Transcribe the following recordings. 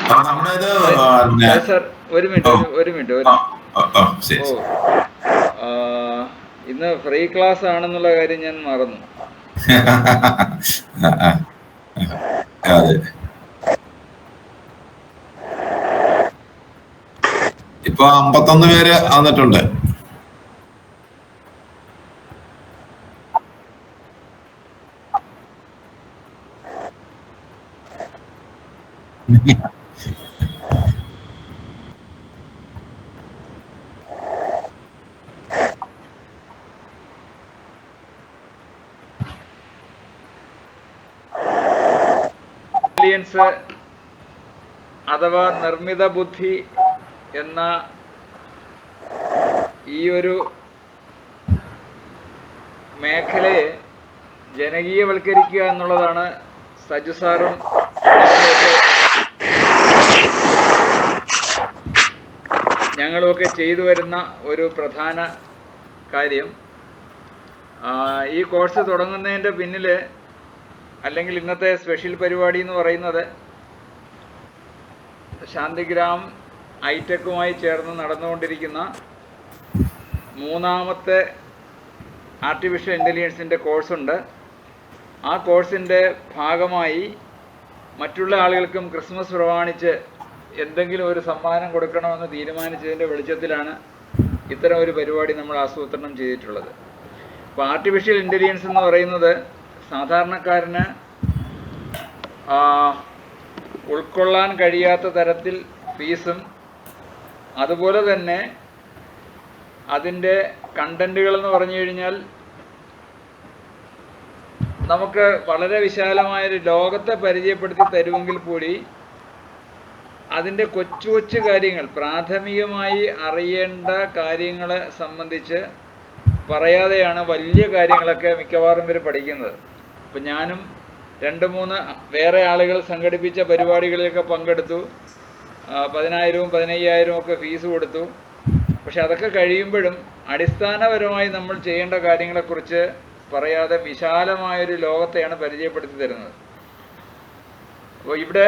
അപ്പൊ നമ്മുടേത് സർ ഒരു മിനിറ്റ്. ശരി. ഇന്ന് ഫ്രീ ക്ലാസ് ആണെന്നുള്ള കാര്യം ഞാൻ മറന്നു. അതെ, ഇപ്പൊ 51 പേര് വന്നിട്ടുണ്ട്. അഥവാ നിർമ്മിത ബുദ്ധി എന്ന ഈ ഒരു മേഖലയെ ജനകീയവൽക്കരിക്കുക എന്നുള്ളതാണ് സജു സാറും ഞങ്ങളുമൊക്കെ ചെയ്തു വരുന്ന ഒരു പ്രധാന കാര്യം. ഈ കോഴ്സ് തുടങ്ങുന്നതിൻ്റെ പിന്നിൽ, അല്ലെങ്കിൽ ഇന്നത്തെ സ്പെഷ്യൽ പരിപാടി എന്ന് പറയുന്നത്, ശാന്തിഗ്രാം ഐടെക്കുമായി ചേർന്ന് നടന്നുകൊണ്ടിരിക്കുന്ന മൂന്നാമത്തെ ആർട്ടിഫിഷ്യൽ ഇൻ്റലിജൻസിൻ്റെ കോഴ്സുണ്ട്. ആ കോഴ്സിൻ്റെ ഭാഗമായി മറ്റുള്ള ആളുകൾക്കും ക്രിസ്മസ് പ്രമാണിച്ച് എന്തെങ്കിലും ഒരു സമ്മാനം കൊടുക്കണമെന്ന് തീരുമാനിച്ചതിൻ്റെ വെളിച്ചത്തിലാണ് ഇത്തരം ഒരു പരിപാടി നമ്മൾ ആസൂത്രണം ചെയ്തിട്ടുള്ളത്. അപ്പോൾ ആർട്ടിഫിഷ്യൽ ഇൻ്റലിജൻസ് എന്ന് പറയുന്നത് സാധാരണക്കാരന് ഉൾക്കൊള്ളാൻ കഴിയാത്ത തരത്തിൽ ഫീസും, അതുപോലെ തന്നെ അതിൻ്റെ കണ്ടൻറ്റുകളെന്ന് പറഞ്ഞു കഴിഞ്ഞാൽ നമുക്ക് വളരെ വിശാലമായൊരു ലോകത്തെ പരിചയപ്പെടുത്തി തരുമെങ്കിൽ കൂടി അതിൻ്റെ കൊച്ചു കൊച്ചു കാര്യങ്ങൾ, പ്രാഥമികമായി അറിയേണ്ട കാര്യങ്ങളെ സംബന്ധിച്ച് പറയാതെയാണ് വലിയ കാര്യങ്ങളൊക്കെ മിക്കവാറും ഇവർ പഠിക്കുന്നത്. അപ്പം ഞാനും 2-3 വേറെ ആളുകൾ സംഘടിപ്പിച്ച പരിപാടികളിലൊക്കെ പങ്കെടുത്തു. 10,000-ഉം 15,000-ഉം ഒക്കെ ഫീസ് കൊടുത്തു. പക്ഷെ അതൊക്കെ കഴിയുമ്പോഴും അടിസ്ഥാനപരമായി നമ്മൾ ചെയ്യേണ്ട കാര്യങ്ങളെക്കുറിച്ച് പറയാതെ വിശാലമായൊരു ലോകത്തെയാണ് പരിചയപ്പെടുത്തി തരുന്നത്. അപ്പോൾ ഇവിടെ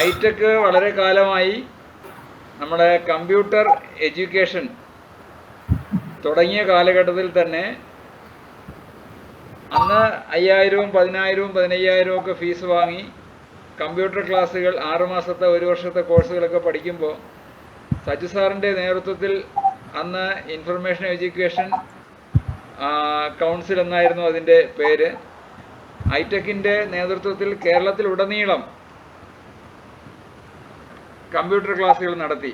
ഐടെക് വളരെ കാലമായി നമ്മുടെ കമ്പ്യൂട്ടർ എഡ്യൂക്കേഷൻ തുടങ്ങിയ കാലഘട്ടത്തിൽ തന്നെ അന്ന് 5,000-ഉം 10,000-ഉം 15,000-ഉം ഒക്കെ ഫീസ് വാങ്ങി കമ്പ്യൂട്ടർ ക്ലാസ്സുകൾ 6 മാസത്തെ 1 വർഷത്തെ കോഴ്സുകളൊക്കെ പഠിക്കുമ്പോൾ സജു സാറിൻ്റെ നേതൃത്വത്തിൽ അന്ന് ഇൻഫർമേഷൻ എഡ്യൂക്കേഷൻ കൗൺസിൽ എന്നായിരുന്നു അതിൻ്റെ പേര്, ഐടെക്കിൻ്റെ നേതൃത്വത്തിൽ കേരളത്തിലുടനീളം കമ്പ്യൂട്ടർ ക്ലാസ്സുകൾ നടത്തി.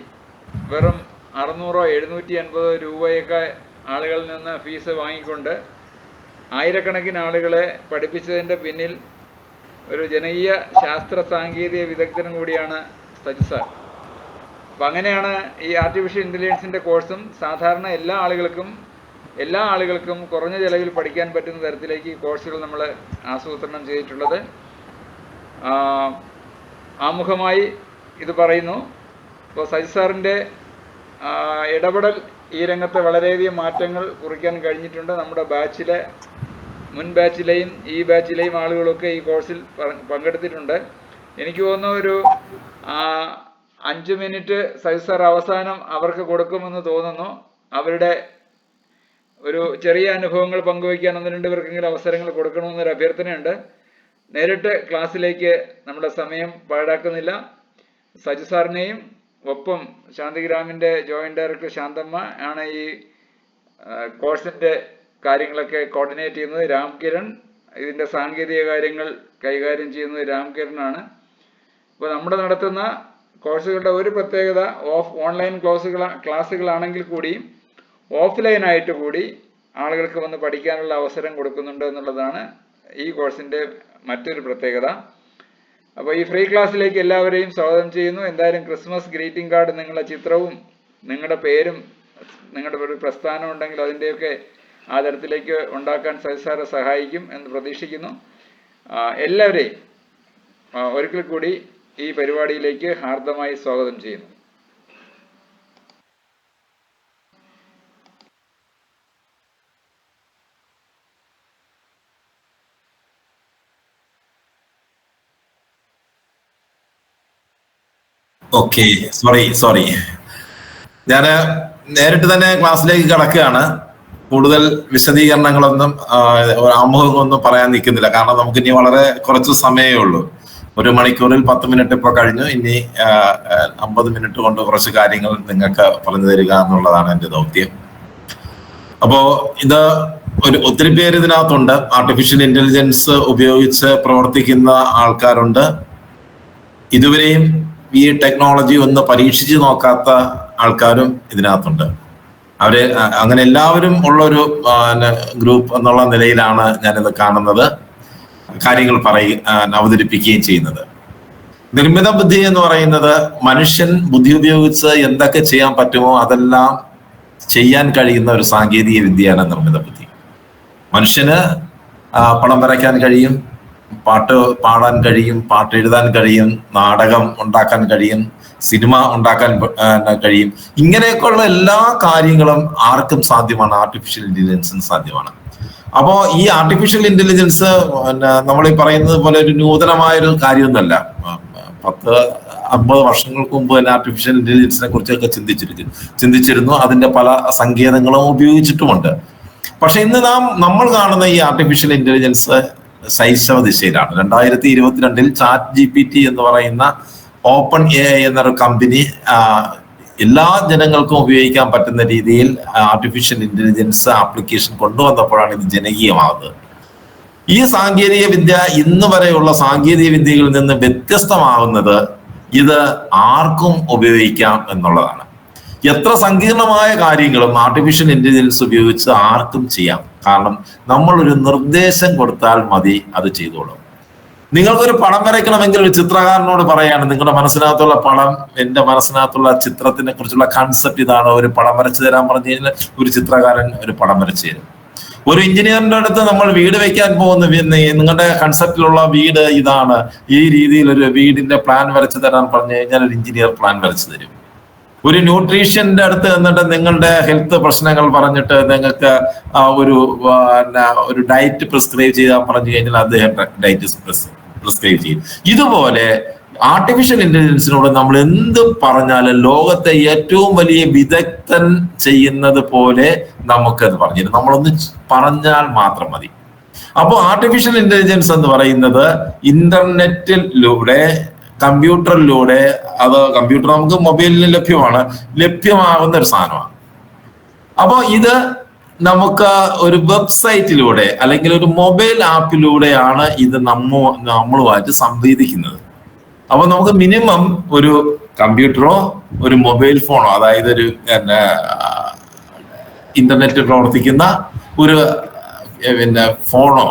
വെറും 600-750 രൂപയൊക്കെ ആളുകളിൽ നിന്ന് ഫീസ് വാങ്ങിക്കൊണ്ട് ആയിരക്കണക്കിന് ആളുകളെ പഠിപ്പിച്ചതിൻ്റെ പിന്നിൽ ഒരു ജനകീയ ശാസ്ത്ര സാങ്കേതിക വിദഗ്ധനും കൂടിയാണ് സജു സാർ. അപ്പം അങ്ങനെയാണ് ഈ ആർട്ടിഫിഷ്യൽ ഇൻ്റലിജൻസിൻ്റെ കോഴ്സും സാധാരണ എല്ലാ ആളുകൾക്കും കുറഞ്ഞ ചിലവിൽ പഠിക്കാൻ പറ്റുന്ന തരത്തിലേക്ക് കോഴ്സുകൾ നമ്മൾ ആസൂത്രണം ചെയ്തിട്ടുള്ളത്. ആമുഖമായി ഇത് പറയുന്നു. ഇപ്പോൾ സജി സാറിൻ്റെ ഇടപെടൽ ഈ രംഗത്ത് വളരെയധികം മാറ്റങ്ങൾ കുറിക്കാൻ കഴിഞ്ഞിട്ടുണ്ട്. നമ്മുടെ മുൻ ബാച്ചിലെയും ഈ ബാച്ചിലെയും ആളുകളൊക്കെ ഈ കോഴ്സിൽ പങ്കെടുത്തിട്ടുണ്ട്. എനിക്ക് തോന്നുന്നു ഒരു 5 മിനിറ്റ് സജി സാർ അവസാനം അവർക്ക് കൊടുക്കുമെന്ന് തോന്നുന്നു. അവരുടെ ഒരു ചെറിയ അനുഭവങ്ങൾ പങ്കുവയ്ക്കാൻ 1-2 പേർക്കെങ്കിലും അവസരങ്ങൾ കൊടുക്കണമെന്നൊരു അഭ്യർത്ഥനയുണ്ട്. നേരിട്ട് ക്ലാസ്സിലേക്ക് നമ്മുടെ സമയം പാഴാക്കുന്നില്ല. സജു സാറിനെയും ഒപ്പം ശാന്തിഗ്രാമിൻ്റെ ജോയിന്റ് ഡയറക്ടർ ശാന്തമ്മ ആണ് ഈ കോഴ്സിൻ്റെ കാര്യങ്ങളൊക്കെ കോർഡിനേറ്റ് ചെയ്യുന്നത്. രാംകിരൺ ഇതിൻ്റെ സാങ്കേതിക കാര്യങ്ങൾ കൈകാര്യം ചെയ്യുന്നത് രാംകിരണാണ്. ഇപ്പോൾ നമ്മുടെ നടത്തുന്ന കോഴ്സുകളുടെ ഒരു പ്രത്യേകത ഓൺലൈൻ ക്ലാസ്സുകളാണെങ്കിൽ കൂടിയും ഓഫ്ലൈനായിട്ട് കൂടി ആളുകൾക്ക് വന്ന് പഠിക്കാനുള്ള അവസരം കൊടുക്കുന്നുണ്ട് എന്നുള്ളതാണ് ഈ കോഴ്സിൻ്റെ മറ്റൊരു പ്രത്യേകത. അപ്പോൾ ഈ ഫ്രീ ക്ലാസ്സിലേക്ക് എല്ലാവരെയും സ്വാഗതം ചെയ്യുന്നു. എന്തായാലും ക്രിസ്മസ് ഗ്രീറ്റിംഗ് കാർഡ്, നിങ്ങളുടെ ചിത്രവും നിങ്ങളുടെ പേരും നിങ്ങളുടെ ഒരു പ്രസ്ഥാനം ഉണ്ടെങ്കിൽ അതിൻ്റെയൊക്കെ ആ തരത്തിലേക്ക് ഉണ്ടാക്കാൻ സജി സാറ് സഹായിക്കും എന്ന് പ്രതീക്ഷിക്കുന്നു. എല്ലാവരെയും ഒരിക്കൽ കൂടി ഈ പരിപാടിയിലേക്ക് ഹാർദമായി സ്വാഗതം ചെയ്യുന്നു. Okay, sorry. ഞാൻ നേരിട്ട് തന്നെ ക്ലാസ്സിലേക്ക് കടക്കുകയാണ്. കൂടുതൽ വിശദീകരണങ്ങളൊന്നും ആമുഖമൊന്നും പറയാൻ നിൽക്കുന്നില്ല. കാരണം നമുക്ക് ഇനി വളരെ കുറച്ച് സമയമേ ഉള്ളൂ. 1 മണിക്കൂറിൽ 10 മിനിറ്റ് ഇപ്പൊ കഴിഞ്ഞു. ഇനി 50 മിനിറ്റ് കൊണ്ട് കുറച്ച് കാര്യങ്ങൾ നിങ്ങൾക്ക് പറഞ്ഞു തരിക എന്നുള്ളതാണ് എൻ്റെ ദൗത്യം. അപ്പോ ഇത് ഒത്തിരി പേര് ഇതിനകത്തുണ്ട്. ആർട്ടിഫിഷ്യൽ ഇന്റലിജൻസ് ഉപയോഗിച്ച് പ്രവർത്തിക്കുന്ന ആൾക്കാരുണ്ട്. ഇതുവരെയും ഈ ടെക്നോളജി ഒന്ന് പരീക്ഷിച്ച് നോക്കാത്ത ആൾക്കാരും ഇതിനകത്തുണ്ട്. അവര് അങ്ങനെ എല്ലാവരും ഉള്ളൊരു ഗ്രൂപ്പ് എന്നുള്ള നിലയിലാണ് ഞാനിത് കാണുന്നത്, കാര്യങ്ങൾ അവതരിപ്പിക്കുകയും ചെയ്യുന്നത്. നിർമ്മിത ബുദ്ധി എന്ന് പറയുന്നത് മനുഷ്യൻ ബുദ്ധി ഉപയോഗിച്ച് എന്തൊക്കെ ചെയ്യാൻ പറ്റുമോ അതെല്ലാം ചെയ്യാൻ കഴിയുന്ന ഒരു സാങ്കേതിക വിദ്യയാണ് നിർമ്മിത ബുദ്ധി. മനുഷ്യന് പടം വരയ്ക്കാൻ കഴിയും, പാട്ട് പാടാൻ കഴിയും, പാട്ട് എഴുതാൻ കഴിയും, നാടകം ഉണ്ടാക്കാൻ കഴിയും, സിനിമ ഉണ്ടാക്കാൻ കഴിയും. ഇങ്ങനെയൊക്കെയുള്ള എല്ലാ കാര്യങ്ങളും ആർക്കും സാധ്യമാണ്, ആർട്ടിഫിഷ്യൽ ഇന്റലിജൻസിന് സാധ്യമാണ്. അപ്പോൾ ഈ ആർട്ടിഫിഷ്യൽ ഇന്റലിജൻസ് നമ്മൾ ഈ പറയുന്നത് പോലെ ഒരു നൂതനമായൊരു കാര്യമൊന്നുമല്ല. 10-50 വർഷങ്ങൾക്ക് മുമ്പ് തന്നെ ആർട്ടിഫിഷ്യൽ ഇന്റലിജൻസിനെ കുറിച്ചൊക്കെ ചിന്തിച്ചിരുന്നു. അതിന്റെ പല സങ്കേതങ്ങളും ഉപയോഗിച്ചിട്ടുമുണ്ട്. പക്ഷെ ഇന്ന് നമ്മൾ കാണുന്ന ഈ ആർട്ടിഫിഷ്യൽ ഇന്റലിജൻസ് ശൈശവ ദിശയിലാണ്. 2022 ChatGPT എന്ന് പറയുന്ന ഓപ്പൺ AI എന്നൊരു കമ്പനി എല്ലാ ജനങ്ങൾക്കും ഉപയോഗിക്കാൻ പറ്റുന്ന രീതിയിൽ ആർട്ടിഫിഷ്യൽ ഇന്റലിജൻസ് ആപ്ലിക്കേഷൻ കൊണ്ടുവന്നപ്പോഴാണ് ഇത് ജനകീയമാകുന്നത്. ഈ സാങ്കേതിക വിദ്യ ഇന്ന് വരെയുള്ള സാങ്കേതിക വിദ്യകളിൽ നിന്ന് വ്യത്യസ്തമാവുന്നത് ഇത് ആർക്കും ഉപയോഗിക്കാം എന്നുള്ളതാണ്. എത്ര സങ്കീർണമായ കാര്യങ്ങളും ആർട്ടിഫിഷ്യൽ ഇന്റലിജൻസ് ഉപയോഗിച്ച് ആർക്കും ചെയ്യാം. കാരണം നമ്മളൊരു നിർദ്ദേശം കൊടുത്താൽ മതി, അത് ചെയ്തോളും. നിങ്ങൾക്കൊരു പടം വരയ്ക്കണമെങ്കിൽ ഒരു ചിത്രകാരനോട് പറയാണ്, നിങ്ങളുടെ മനസ്സിനകത്തുള്ള പടം, എന്റെ മനസ്സിനകത്തുള്ള ചിത്രത്തിനെ കുറിച്ചുള്ള കൺസെപ്റ്റ് ഇതാണ്, ഒരു പടം വരച്ചു തരാൻ പറഞ്ഞു കഴിഞ്ഞാൽ ഒരു ചിത്രകാരൻ ഒരു പടം വരച്ചു തരും. ഒരു എഞ്ചിനീയറിന്റെ അടുത്ത് നമ്മൾ വീട് വെക്കാൻ പോകുന്ന, നിങ്ങളുടെ കൺസെപ്റ്റിലുള്ള വീട് ഇതാണ്, ഈ രീതിയിൽ ഒരു വീടിന്റെ പ്ലാൻ വരച്ചു തരാൻ പറഞ്ഞു കഴിഞ്ഞാൽ ഒരു എഞ്ചിനീയർ പ്ലാൻ വരച്ചു തരും. ഒരു ന്യൂട്രീഷ്യന്റെ അടുത്ത് എന്നിട്ട് നിങ്ങളുടെ ഹെൽത്ത് പ്രശ്നങ്ങൾ പറഞ്ഞിട്ട് നിങ്ങൾക്ക് ഒരു ഡയറ്റ് പ്രിസ്ക്രൈബ് ചെയ്യാൻ പറഞ്ഞു കഴിഞ്ഞാൽ അദ്ദേഹം ഡയറ്റ് പ്രിസ്ക്രൈബ് ചെയ്യും. ഇതുപോലെ ആർട്ടിഫിഷ്യൽ ഇന്റലിജൻസിനോട് നമ്മൾ എന്ത് പറഞ്ഞാലും ലോകത്തെ ഏറ്റവും വലിയ വിദഗ്ധൻ ചെയ്യുന്നത് പോലെ നമുക്കത് പറഞ്ഞു തരും. നമ്മളൊന്ന് പറഞ്ഞാൽ മാത്രം മതി. അപ്പോൾ ആർട്ടിഫിഷ്യൽ ഇന്റലിജൻസ് എന്ന് പറയുന്നത് ഇന്റർനെറ്റിലൂടെ, കമ്പ്യൂട്ടറിലൂടെ, അത് കമ്പ്യൂട്ടർ നമുക്ക് മൊബൈലിൽ ലഭ്യമാകുന്ന ഒരു സാധനമാണ്. അപ്പോൾ ഇത് നമുക്ക് ഒരു വെബ്സൈറ്റിലൂടെ അല്ലെങ്കിൽ ഒരു മൊബൈൽ ആപ്പിലൂടെയാണ് ഇത് നമ്മളുമായിട്ട് സംവദിക്കുന്നത്. അപ്പൊ നമുക്ക് മിനിമം ഒരു കമ്പ്യൂട്ടറോ ഒരു മൊബൈൽ ഫോണോ, അതായത് ഒരു ഇന്റർനെറ്റ് പ്രവർത്തിക്കുന്ന ഒരു ഫോണോ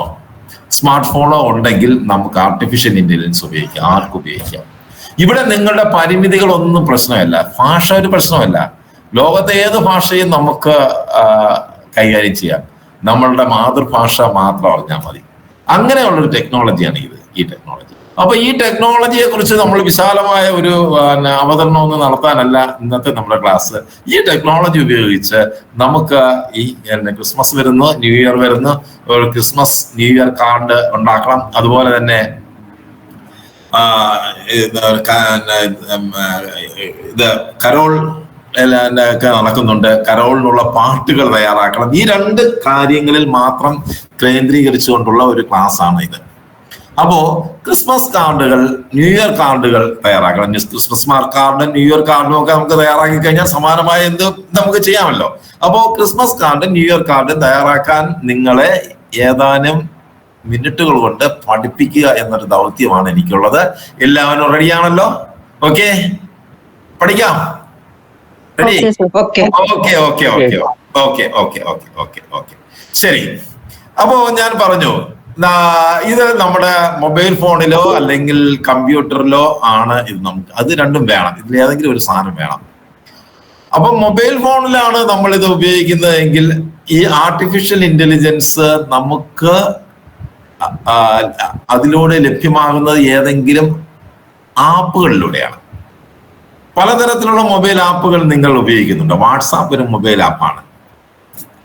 സ്മാർട്ട് ഫോണോ ഉണ്ടെങ്കിൽ നമുക്ക് ആർട്ടിഫിഷ്യൽ ഇന്റലിജൻസ് ഉപയോഗിക്കാം, ആർക്കും ഉപയോഗിക്കാം. ഇവിടെ നിങ്ങളുടെ പരിമിതികളൊന്നും പ്രശ്നമല്ല, ഭാഷ ഒരു പ്രശ്നമല്ല. ലോകത്തെ ഏത് ഭാഷയും നമുക്ക് കൈകാര്യം ചെയ്യാം, നമ്മളുടെ മാതൃഭാഷ മാത്രം അറിഞ്ഞാൽ മതി. അങ്ങനെയുള്ളൊരു ടെക്നോളജിയാണ് ഈ ടെക്നോളജി. അപ്പൊ ഈ ടെക്നോളജിയെ കുറിച്ച് നമ്മൾ വിശാലമായ ഒരു അവതരണമൊന്നും നടത്താനല്ല ഇന്നത്തെ നമ്മുടെ ക്ലാസ്. ഈ ടെക്നോളജി ഉപയോഗിച്ച് നമുക്ക് ഈ ക്രിസ്മസ് വരുന്നു, ന്യൂ ഇയർ വരുന്നു, ഒരു ക്രിസ്മസ് ന്യൂ ഇയർ കാർഡ് ഉണ്ടാക്കണം. അതുപോലെ തന്നെ ഇത് കരോൾ ഒക്കെ നടക്കുന്നുണ്ട്, കരോളിനുള്ള പാട്ടുകൾ തയ്യാറാക്കണം. ഈ 2 കാര്യങ്ങളിൽ മാത്രം കേന്ദ്രീകരിച്ചുകൊണ്ടുള്ള ഒരു ക്ലാസ് ആണ് ഇത്. അപ്പോ ക്രിസ്മസ് കാർഡുകൾ, ന്യൂ ഇയർ കാർഡുകൾ തയ്യാറാക്കണം. ക്രിസ്മസ് കാർഡും ന്യൂ ഇയർ കാർഡും ഒക്കെ നമുക്ക് തയ്യാറാക്കി കഴിഞ്ഞാൽ സമാനമായ എന്ത് നമുക്ക് ചെയ്യാമല്ലോ. അപ്പോ ക്രിസ്മസ് കാർഡും ന്യൂ ഇയർ കാർഡും തയ്യാറാക്കാൻ നിങ്ങളെ ഏതാനും മിനിറ്റുകൾ കൊണ്ട് പഠിപ്പിക്കുക എന്നൊരു ദൗത്യമാണ് എനിക്കുള്ളത്. എല്ലാവരും റെഡിയാണല്ലോ? ഓക്കെ, പഠിക്കാം. റെഡി? ഓക്കെ. ശരി. അപ്പോ ഞാൻ പറഞ്ഞു, ഇത് നമ്മുടെ മൊബൈൽ ഫോണിലോ അല്ലെങ്കിൽ കമ്പ്യൂട്ടറിലോ ആണ് ഇത്. നമുക്ക് അത് രണ്ടും വേണം, ഇതിൽ ഏതെങ്കിലും ഒരു സാധനം വേണം. അപ്പൊ മൊബൈൽ ഫോണിലാണ് നമ്മൾ ഇത് ഉപയോഗിക്കുന്നതെങ്കിൽ ഈ ആർട്ടിഫിഷ്യൽ ഇന്റലിജൻസ് നമുക്ക് അതിലൂടെ ലഭ്യമാകുന്നത് ഏതെങ്കിലും ആപ്പുകളിലൂടെയാണ്. പലതരത്തിലുള്ള മൊബൈൽ ആപ്പുകൾ നിങ്ങൾ ഉപയോഗിക്കുന്നുണ്ട്. വാട്സാപ്പ് ഒരു മൊബൈൽ ആപ്പാണ്,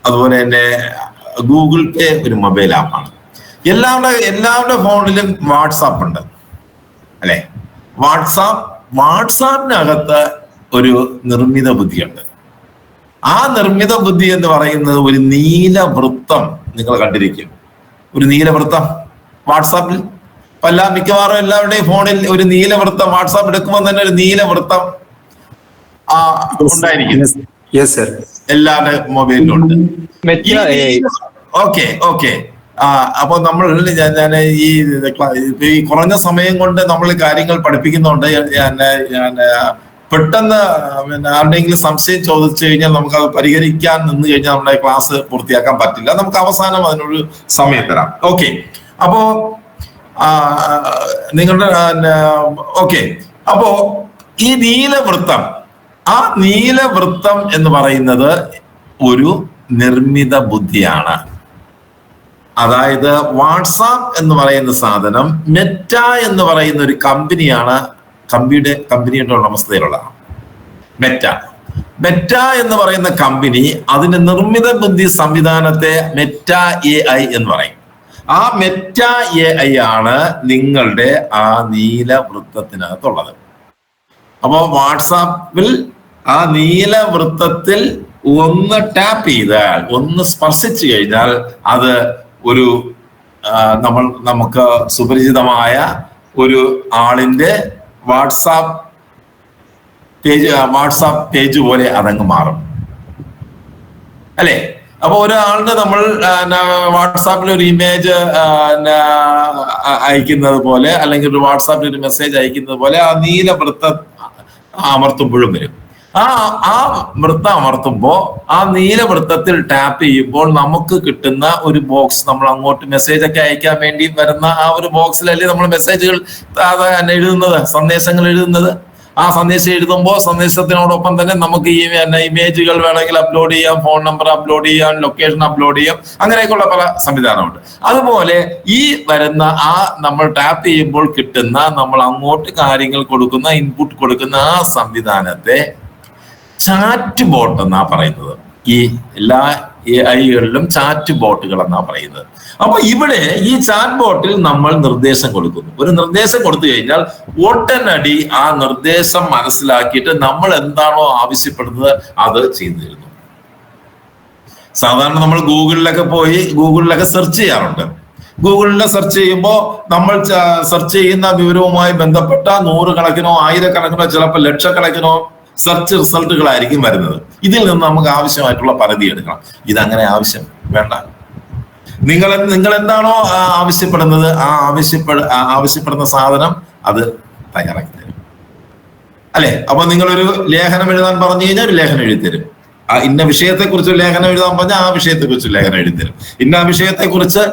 അതുപോലെ തന്നെ ഗൂഗിൾ പേ ഒരു മൊബൈൽ ആപ്പാണ്. എല്ലാവരുടെ ഫോണിലും വാട്സാപ്പ് ഉണ്ട്, അല്ലെ? വാട്സാപ്പ് വാട്സാപ്പിനകത്ത് ഒരു നിർമ്മിത ബുദ്ധിയുണ്ട്. ആ നിർമ്മിത ബുദ്ധി എന്ന് പറയുന്നത് ഒരു നീല വൃത്തം നിങ്ങൾ കണ്ടിരിക്കും. ഒരു നീല വൃത്തം വാട്സാപ്പിൽ മിക്കവാറും എല്ലാവരുടെയും ഫോണിൽ ഒരു നീല വൃത്തം, വാട്സാപ്പ് എടുക്കുമ്പോൾ തന്നെ ഒരു നീല വൃത്തം ഉണ്ടായിരിക്കും. എല്ലാവരുടെ മൊബൈലിലും ഉണ്ട്. ഓക്കെ. അപ്പൊ നമ്മൾ ഞാൻ ഈ കുറഞ്ഞ സമയം കൊണ്ട് നമ്മൾ കാര്യങ്ങൾ പഠിപ്പിക്കുന്നുണ്ട്. ഞാൻ പെട്ടെന്ന് ആരുടെയെങ്കിലും സംശയം ചോദിച്ചു കഴിഞ്ഞാൽ നമുക്ക് അത് പരിഹരിക്കാൻ നിന്ന് കഴിഞ്ഞാൽ നമ്മുടെ ക്ലാസ് പൂർത്തിയാക്കാൻ പറ്റില്ല. നമുക്ക് അവസാനം അതിനൊരു സമയം തരാം. ഓക്കെ, അപ്പോ നിങ്ങളുടെ ഓക്കെ. അപ്പോ ഈ നീലവൃത്തം, ആ നീലവൃത്തം എന്ന് പറയുന്നത് ഒരു നിർമ്മിത ബുദ്ധിയാണ്. അതായത് വാട്സാപ്പ് എന്ന് പറയുന്ന സാധനം മെറ്റ എന്ന് പറയുന്ന ഒരു കമ്പനിയാണ്, കമ്പനിയുടെ ഉടമസ്ഥതയിലുള്ളതാണ് മെറ്റ എന്ന് പറയുന്ന കമ്പനി. അതിന്റെ നിർമ്മിത ബുദ്ധി സംവിധാനത്തെ മെറ്റ AI എന്ന് പറയും. ആ മെറ്റ AI ആണ് നിങ്ങളുടെ ആ നീല വൃത്തത്തിനകത്തുള്ളത്. അപ്പോ വാട്സാപ്പിൽ ആ നീല വൃത്തത്തിൽ ഒന്ന് ടാപ്പ് ചെയ്താൽ, ഒന്ന് സ്പർശിച്ചു കഴിഞ്ഞാൽ അത് ഒരു നമുക്ക് സുപരിചിതമായ ഒരു ആളിന്റെ വാട്സാപ്പ് പേജ് പോലെ അതങ്ങ് മാറും അല്ലെ. അപ്പൊ ഒരാളുടെ നമ്മൾ വാട്സാപ്പിൽ ഒരു ഇമേജ് അയക്കുന്നത് പോലെ, അല്ലെങ്കിൽ ഒരു വാട്സാപ്പിൽ ഒരു മെസ്സേജ് അയക്കുന്നത് പോലെ ആ നീല വൃത്തം അമർത്തുമ്പോഴും വരും. ആ വൃത്തം അമർത്തുമ്പോ ആ നീല വൃത്തത്തിൽ ടാപ്പ് ചെയ്യുമ്പോൾ നമുക്ക് കിട്ടുന്ന ഒരു ബോക്സ്, നമ്മൾ അങ്ങോട്ട് മെസ്സേജ് ഒക്കെ അയക്കാൻ വേണ്ടി വരുന്ന ആ ഒരു ബോക്സിലല്ലേ നമ്മൾ മെസ്സേജുകൾ എഴുതുന്നത്, സന്ദേശങ്ങൾ എഴുതുന്നത്. ആ സന്ദേശം എഴുതുമ്പോൾ സന്ദേശത്തിനോടൊപ്പം തന്നെ നമുക്ക് ഈ ഇമേജുകൾ വേണമെങ്കിൽ അപ്ലോഡ് ചെയ്യാം, ഫോൺ നമ്പർ അപ്ലോഡ് ചെയ്യാം, ലൊക്കേഷൻ അപ്ലോഡ് ചെയ്യാം, അങ്ങനെയൊക്കെയുള്ള പല സംവിധാനമുണ്ട്. അതുപോലെ ഈ വരുന്ന ആ നമ്മൾ ടാപ്പ് ചെയ്യുമ്പോൾ കിട്ടുന്ന, നമ്മൾ അങ്ങോട്ട് കാര്യങ്ങൾ കൊടുക്കുന്ന, ഇൻപുട്ട് കൊടുക്കുന്ന ആ സംവിധാനത്തെ ചാറ്റ് ബോട്ട് എന്നാ പറയുന്നത്. ഈ എല്ലാ AI-കളിലും ചാറ്റ് ബോട്ടുകൾ എന്നാ പറയുന്നത്. അപ്പൊ ഇവിടെ ഈ ചാറ്റ് ബോട്ടിൽ നമ്മൾ നിർദ്ദേശം കൊടുക്കുന്നു. ഒരു നിർദ്ദേശം കൊടുത്തു കഴിഞ്ഞാൽ ഒട്ടനടി ആ നിർദ്ദേശം മനസ്സിലാക്കിയിട്ട് നമ്മൾ എന്താണോ ആവശ്യപ്പെടുന്നത് അത് ചെയ്തു തരുന്നു. സാധാരണ നമ്മൾ ഗൂഗിളിലൊക്കെ സെർച്ച് ചെയ്യാറുണ്ട്. ഗൂഗിളിൽ സെർച്ച് ചെയ്യുമ്പോൾ നമ്മൾ സെർച്ച് ചെയ്യുന്ന വിവരവുമായി ബന്ധപ്പെട്ട നൂറുകണക്കിനോ ആയിരക്കണക്കിനോ ചിലപ്പോൾ ലക്ഷക്കണക്കിനോ സെർച്ച് റിസൾട്ടുകളായിരിക്കും വരുന്നത്. ഇതിൽ നിന്ന് നമുക്ക് ആവശ്യമായിട്ടുള്ള പരിധി എടുക്കണം. ഇതങ്ങനെ ആവശ്യം വേണ്ട. നിങ്ങൾ എന്താണോ ആവശ്യപ്പെടുന്നത്, ആവശ്യപ്പെടുന്ന സാധനം അത് തയ്യാറാക്കി തരും അല്ലെ. അപ്പൊ നിങ്ങളൊരു ലേഖനം എഴുതാൻ പറഞ്ഞു കഴിഞ്ഞാൽ ഒരു ലേഖനം എഴുതിത്തരും. ഇന്ന വിഷയത്തെക്കുറിച്ച് ലേഖനം എഴുതാൻ പറഞ്ഞാൽ ആ വിഷയത്തെക്കുറിച്ച് ലേഖനം എഴുതിത്തരും. ഇന്ന വിഷയത്തെക്കുറിച്ച്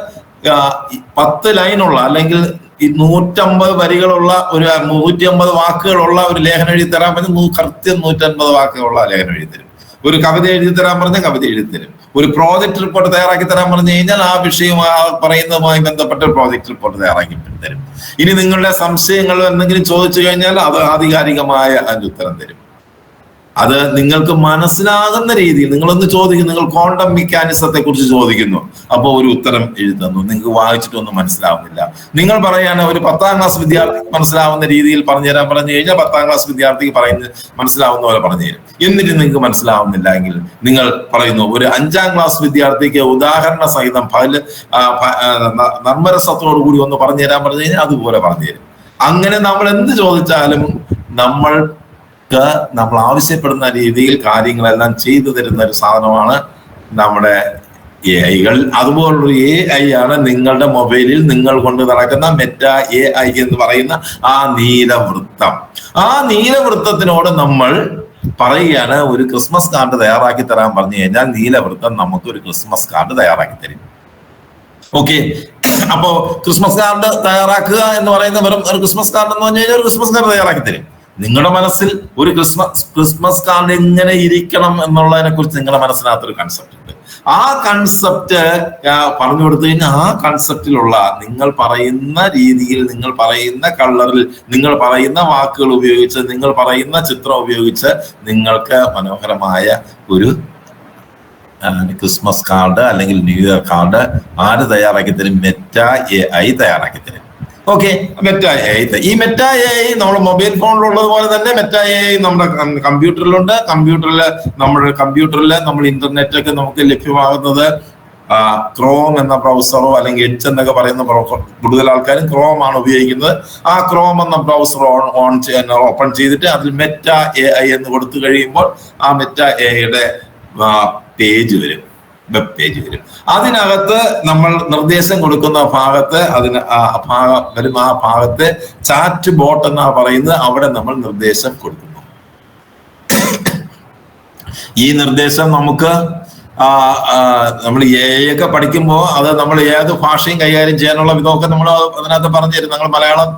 10 ലൈനുള്ള അല്ലെങ്കിൽ 150 വരികളുള്ള ഒരു 150 വാക്കുകളുള്ള ഒരു ലേഖനം എഴുതി തരാൻ പറഞ്ഞാൽ കൃത്യം 150 വാക്കുകളുള്ള ലേഖനം എഴുതി തരും. ഒരു കവിത എഴുതി തരാൻ പറഞ്ഞാൽ കവിത എഴുതി തരും. ഒരു പ്രോജക്ട് റിപ്പോർട്ട് തയ്യാറാക്കി തരാൻ പറഞ്ഞു കഴിഞ്ഞാൽ ആ വിഷയം പറയുന്നതുമായി ബന്ധപ്പെട്ട പ്രോജക്ട് റിപ്പോർട്ട് തയ്യാറാക്കി തരും. ഇനി നിങ്ങളുടെ സംശയങ്ങൾ എന്തെങ്കിലും ചോദിച്ചു കഴിഞ്ഞാൽ അത് ആധികാരികമായ അതിന്റെ ഉത്തരം തരും. അത് നിങ്ങൾക്ക് മനസ്സിലാകുന്ന രീതിയിൽ നിങ്ങളൊന്ന് ചോദിക്കുന്നു. നിങ്ങൾ ക്വാണ്ടം മെക്കാനിസത്തെ കുറിച്ച് ചോദിക്കുന്നു, അപ്പോൾ ഒരു ഉത്തരം എഴുതുന്നു. നിങ്ങൾക്ക് വായിച്ചിട്ടൊന്നും മനസ്സിലാവുന്നില്ല. നിങ്ങൾ പറയാണ് ഒരു 10ാം ക്ലാസ് വിദ്യാർത്ഥിക്ക് മനസ്സിലാവുന്ന രീതിയിൽ പറഞ്ഞു തരാൻ പറഞ്ഞു കഴിഞ്ഞാൽ 10ാം ക്ലാസ് വിദ്യാർത്ഥിക്ക് മനസ്സിലാവുന്ന പോലെ പറഞ്ഞു തരും. എന്നിട്ട് നിങ്ങൾക്ക് മനസ്സിലാവുന്നില്ല എങ്കിൽ നിങ്ങൾ പറയുന്നു ഒരു 5ാം ക്ലാസ് വിദ്യാർത്ഥിക്ക് ഉദാഹരണ സഹിതം നർമ്മരസത്തോടു കൂടി ഒന്ന് പറഞ്ഞു തരാൻ പറഞ്ഞു കഴിഞ്ഞാൽ അതുപോലെ പറഞ്ഞു തരും. അങ്ങനെ നമ്മൾ എന്ത് ചോദിച്ചാലും നമ്മൾ ആവശ്യപ്പെടുന്ന രീതിയിൽ കാര്യങ്ങളെല്ലാം ചെയ്തു തരുന്ന ഒരു സാധനമാണ് നമ്മുടെ AI-കൾ. അതുപോലൊരു AI ആണ് നിങ്ങളുടെ മൊബൈലിൽ നിങ്ങൾ കൊണ്ട് നടക്കുന്ന മെറ്റ AI എന്ന് പറയുന്ന ആ നീലവൃത്തം. ആ നീലവൃത്തത്തിനോട് നമ്മൾ പറയുകയാണ് ഒരു ക്രിസ്മസ് കാർഡ് തയ്യാറാക്കി തരാൻ പറഞ്ഞു കഴിഞ്ഞാൽ നീലവൃത്തം നമുക്ക് ഒരു ക്രിസ്മസ് കാർഡ് തയ്യാറാക്കി തരും. ഓക്കെ, അപ്പോ ക്രിസ്മസ് കാർഡ് തയ്യാറാക്കുക എന്ന് പറയുന്ന വെറും ഒരു ക്രിസ്മസ് കാർഡ് എന്ന് പറഞ്ഞു കഴിഞ്ഞാൽ ഒരു ക്രിസ്മസ് കാർഡ് തയ്യാറാക്കി തരും. നിങ്ങളുടെ മനസ്സിൽ ഒരു ക്രിസ്മസ് കാർഡ് എങ്ങനെ ഇരിക്കണം എന്നുള്ളതിനെ കുറിച്ച് നിങ്ങളുടെ മനസ്സിനകത്തൊരു കൺസെപ്റ്റ് ഉണ്ട്. ആ കൺസെപ്റ്റ് പറഞ്ഞു കൊടുത്തു കഴിഞ്ഞാൽ ആ കൺസെപ്റ്റിലുള്ള നിങ്ങൾ പറയുന്ന രീതിയിൽ, നിങ്ങൾ പറയുന്ന കളറിൽ, നിങ്ങൾ പറയുന്ന വാക്കുകൾ ഉപയോഗിച്ച്, നിങ്ങൾ പറയുന്ന ചിത്രം ഉപയോഗിച്ച് നിങ്ങൾക്ക് മനോഹരമായ ഒരു ക്രിസ്മസ് കാർഡ് അല്ലെങ്കിൽ ന്യൂ ഇയർ കാർഡ് ആര് തയ്യാറാക്കി തരും? മെറ്റ AI തയ്യാറാക്കി തരും. Okay, Meta A I. ഈ മെറ്റ എ ഐ നമ്മുടെ മൊബൈൽ ഫോണിലുള്ളത് പോലെ തന്നെ മെറ്റ എ ഐ നമ്മുടെ കമ്പ്യൂട്ടറിലുണ്ട്. കമ്പ്യൂട്ടറിൽ നമ്മൾ ഇന്റർനെറ്റ് ഒക്കെ നമുക്ക് ലഭ്യമാകുന്നത് ക്രോം എന്ന ബ്രൗസറോ അല്ലെങ്കിൽ എഡ്ജ് എന്നൊക്കെ പറയുന്ന കൂടുതൽ ആൾക്കാരും ക്രോം ആണ് ഉപയോഗിക്കുന്നത്. ആ ക്രോം എന്ന ബ്രൗസർ ഓപ്പൺ ചെയ്തിട്ട് അതിൽ മെറ്റ എ ഐ എന്ന് കൊടുത്തു കഴിയുമ്പോൾ ആ മെറ്റ എ ഐയുടെ പേജ് വരും, വെബ് പേജ് വരും. അതിനകത്ത് നമ്മൾ നിർദ്ദേശം കൊടുക്കുന്ന ഭാഗത്ത് ആ ഭാഗത്ത് ചാറ്റ് ബോട്ട് എന്നാ പറയുന്നത്, അവിടെ നമ്മൾ നിർദ്ദേശം കൊടുക്കുന്നു. ഈ നിർദ്ദേശം നമുക്ക് നമ്മൾ എ ഒക്കെ പഠിക്കുമ്പോൾ അത് നമ്മൾ ഏത് ഭാഷയും കൈകാര്യം ചെയ്യാനുള്ള വിധമൊക്കെ നമ്മൾ അതിനകത്ത് പറഞ്ഞു തരും. നിങ്ങൾ മലയാളം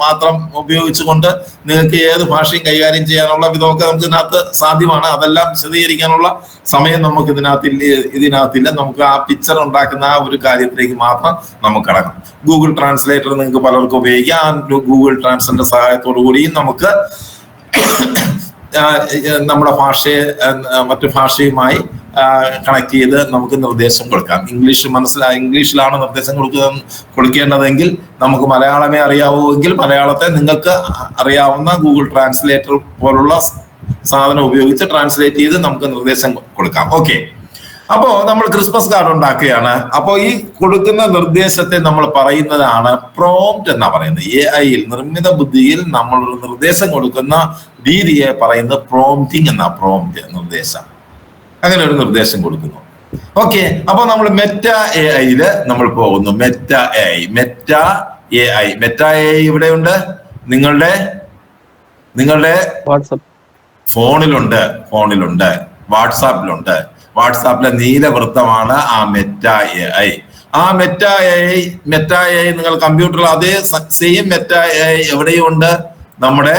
മാത്രം ഉപയോഗിച്ചുകൊണ്ട് നിങ്ങൾക്ക് ഏത് ഭാഷയും കൈകാര്യം ചെയ്യാനുള്ള വിധമൊക്കെ നമുക്ക് ഇതിനകത്ത് സാധ്യമാണ്. അതെല്ലാം വിശദീകരിക്കാനുള്ള സമയം നമുക്ക് ഇതിനകത്തില്ല. നമുക്ക് ആ പിക്ചർ ഉണ്ടാക്കുന്ന ആ ഒരു കാര്യത്തിലേക്ക് മാത്രം നമുക്ക് കടക്കാം. ഗൂഗിൾ ട്രാൻസ്ലേറ്റർ നിങ്ങൾക്ക് പലർക്കും ഉപയോഗിക്കാം. ഗൂഗിൾ ട്രാൻസ്ലേറ്റർ സഹായത്തോടു കൂടിയും നമുക്ക് നമ്മുടെ ഭാഷയെ മറ്റു ഭാഷയുമായി കണക്ട് ചെയ്ത് നമുക്ക് നിർദ്ദേശം കൊടുക്കാം. ഇംഗ്ലീഷിലാണ് നിർദ്ദേശം കൊടുക്കേണ്ടതെങ്കിൽ നമുക്ക് മലയാളമേ അറിയാവൂവെങ്കിൽ മലയാളത്തെ നിങ്ങൾക്ക് അറിയാവുന്ന ഗൂഗിൾ ട്രാൻസ്ലേറ്റർ പോലുള്ള സാധനം ഉപയോഗിച്ച് ട്രാൻസ്ലേറ്റ് ചെയ്ത് നമുക്ക് നിർദ്ദേശം കൊടുക്കാം. ഓക്കെ, അപ്പോ നമ്മൾ ക്രിസ്മസ് കാർഡ് ഉണ്ടാക്കുകയാണ്. അപ്പോ ഈ കൊടുക്കുന്ന നിർദ്ദേശത്തെ നമ്മൾ പറയുന്നതാണ് പ്രോംപ്റ്റ് എന്നാ പറയുന്നത്. എ ഐയിൽ നിർമ്മിത ബുദ്ധിയിൽ നമ്മൾ ഒരു നിർദ്ദേശം കൊടുക്കുന്ന രീതിയെ പറയുന്നത് പ്രോംപ്റ്റിംഗ് എന്നാ. പ്രോംപ്റ്റ് നിർദ്ദേശം, അങ്ങനെ ഒരു നിർദ്ദേശം കൊടുക്കുന്നു. ഓക്കെ, അപ്പൊ നമ്മൾ മെറ്റ എ ഐയില് നമ്മൾ പോകുന്നു. മെറ്റ എ ഐ ഇവിടെയുണ്ട്, നിങ്ങളുടെ ഫോണിലുണ്ട്, വാട്സാപ്പിലെ നീലവൃത്തമാണ് ആ മെറ്റ എ ഐ. ആ മെറ്റ എ ഐ നിങ്ങൾ കമ്പ്യൂട്ടറിൽ അതേ സെയിം മെറ്റ എ ഐ എവിടെയും ഉണ്ട്, നമ്മുടെ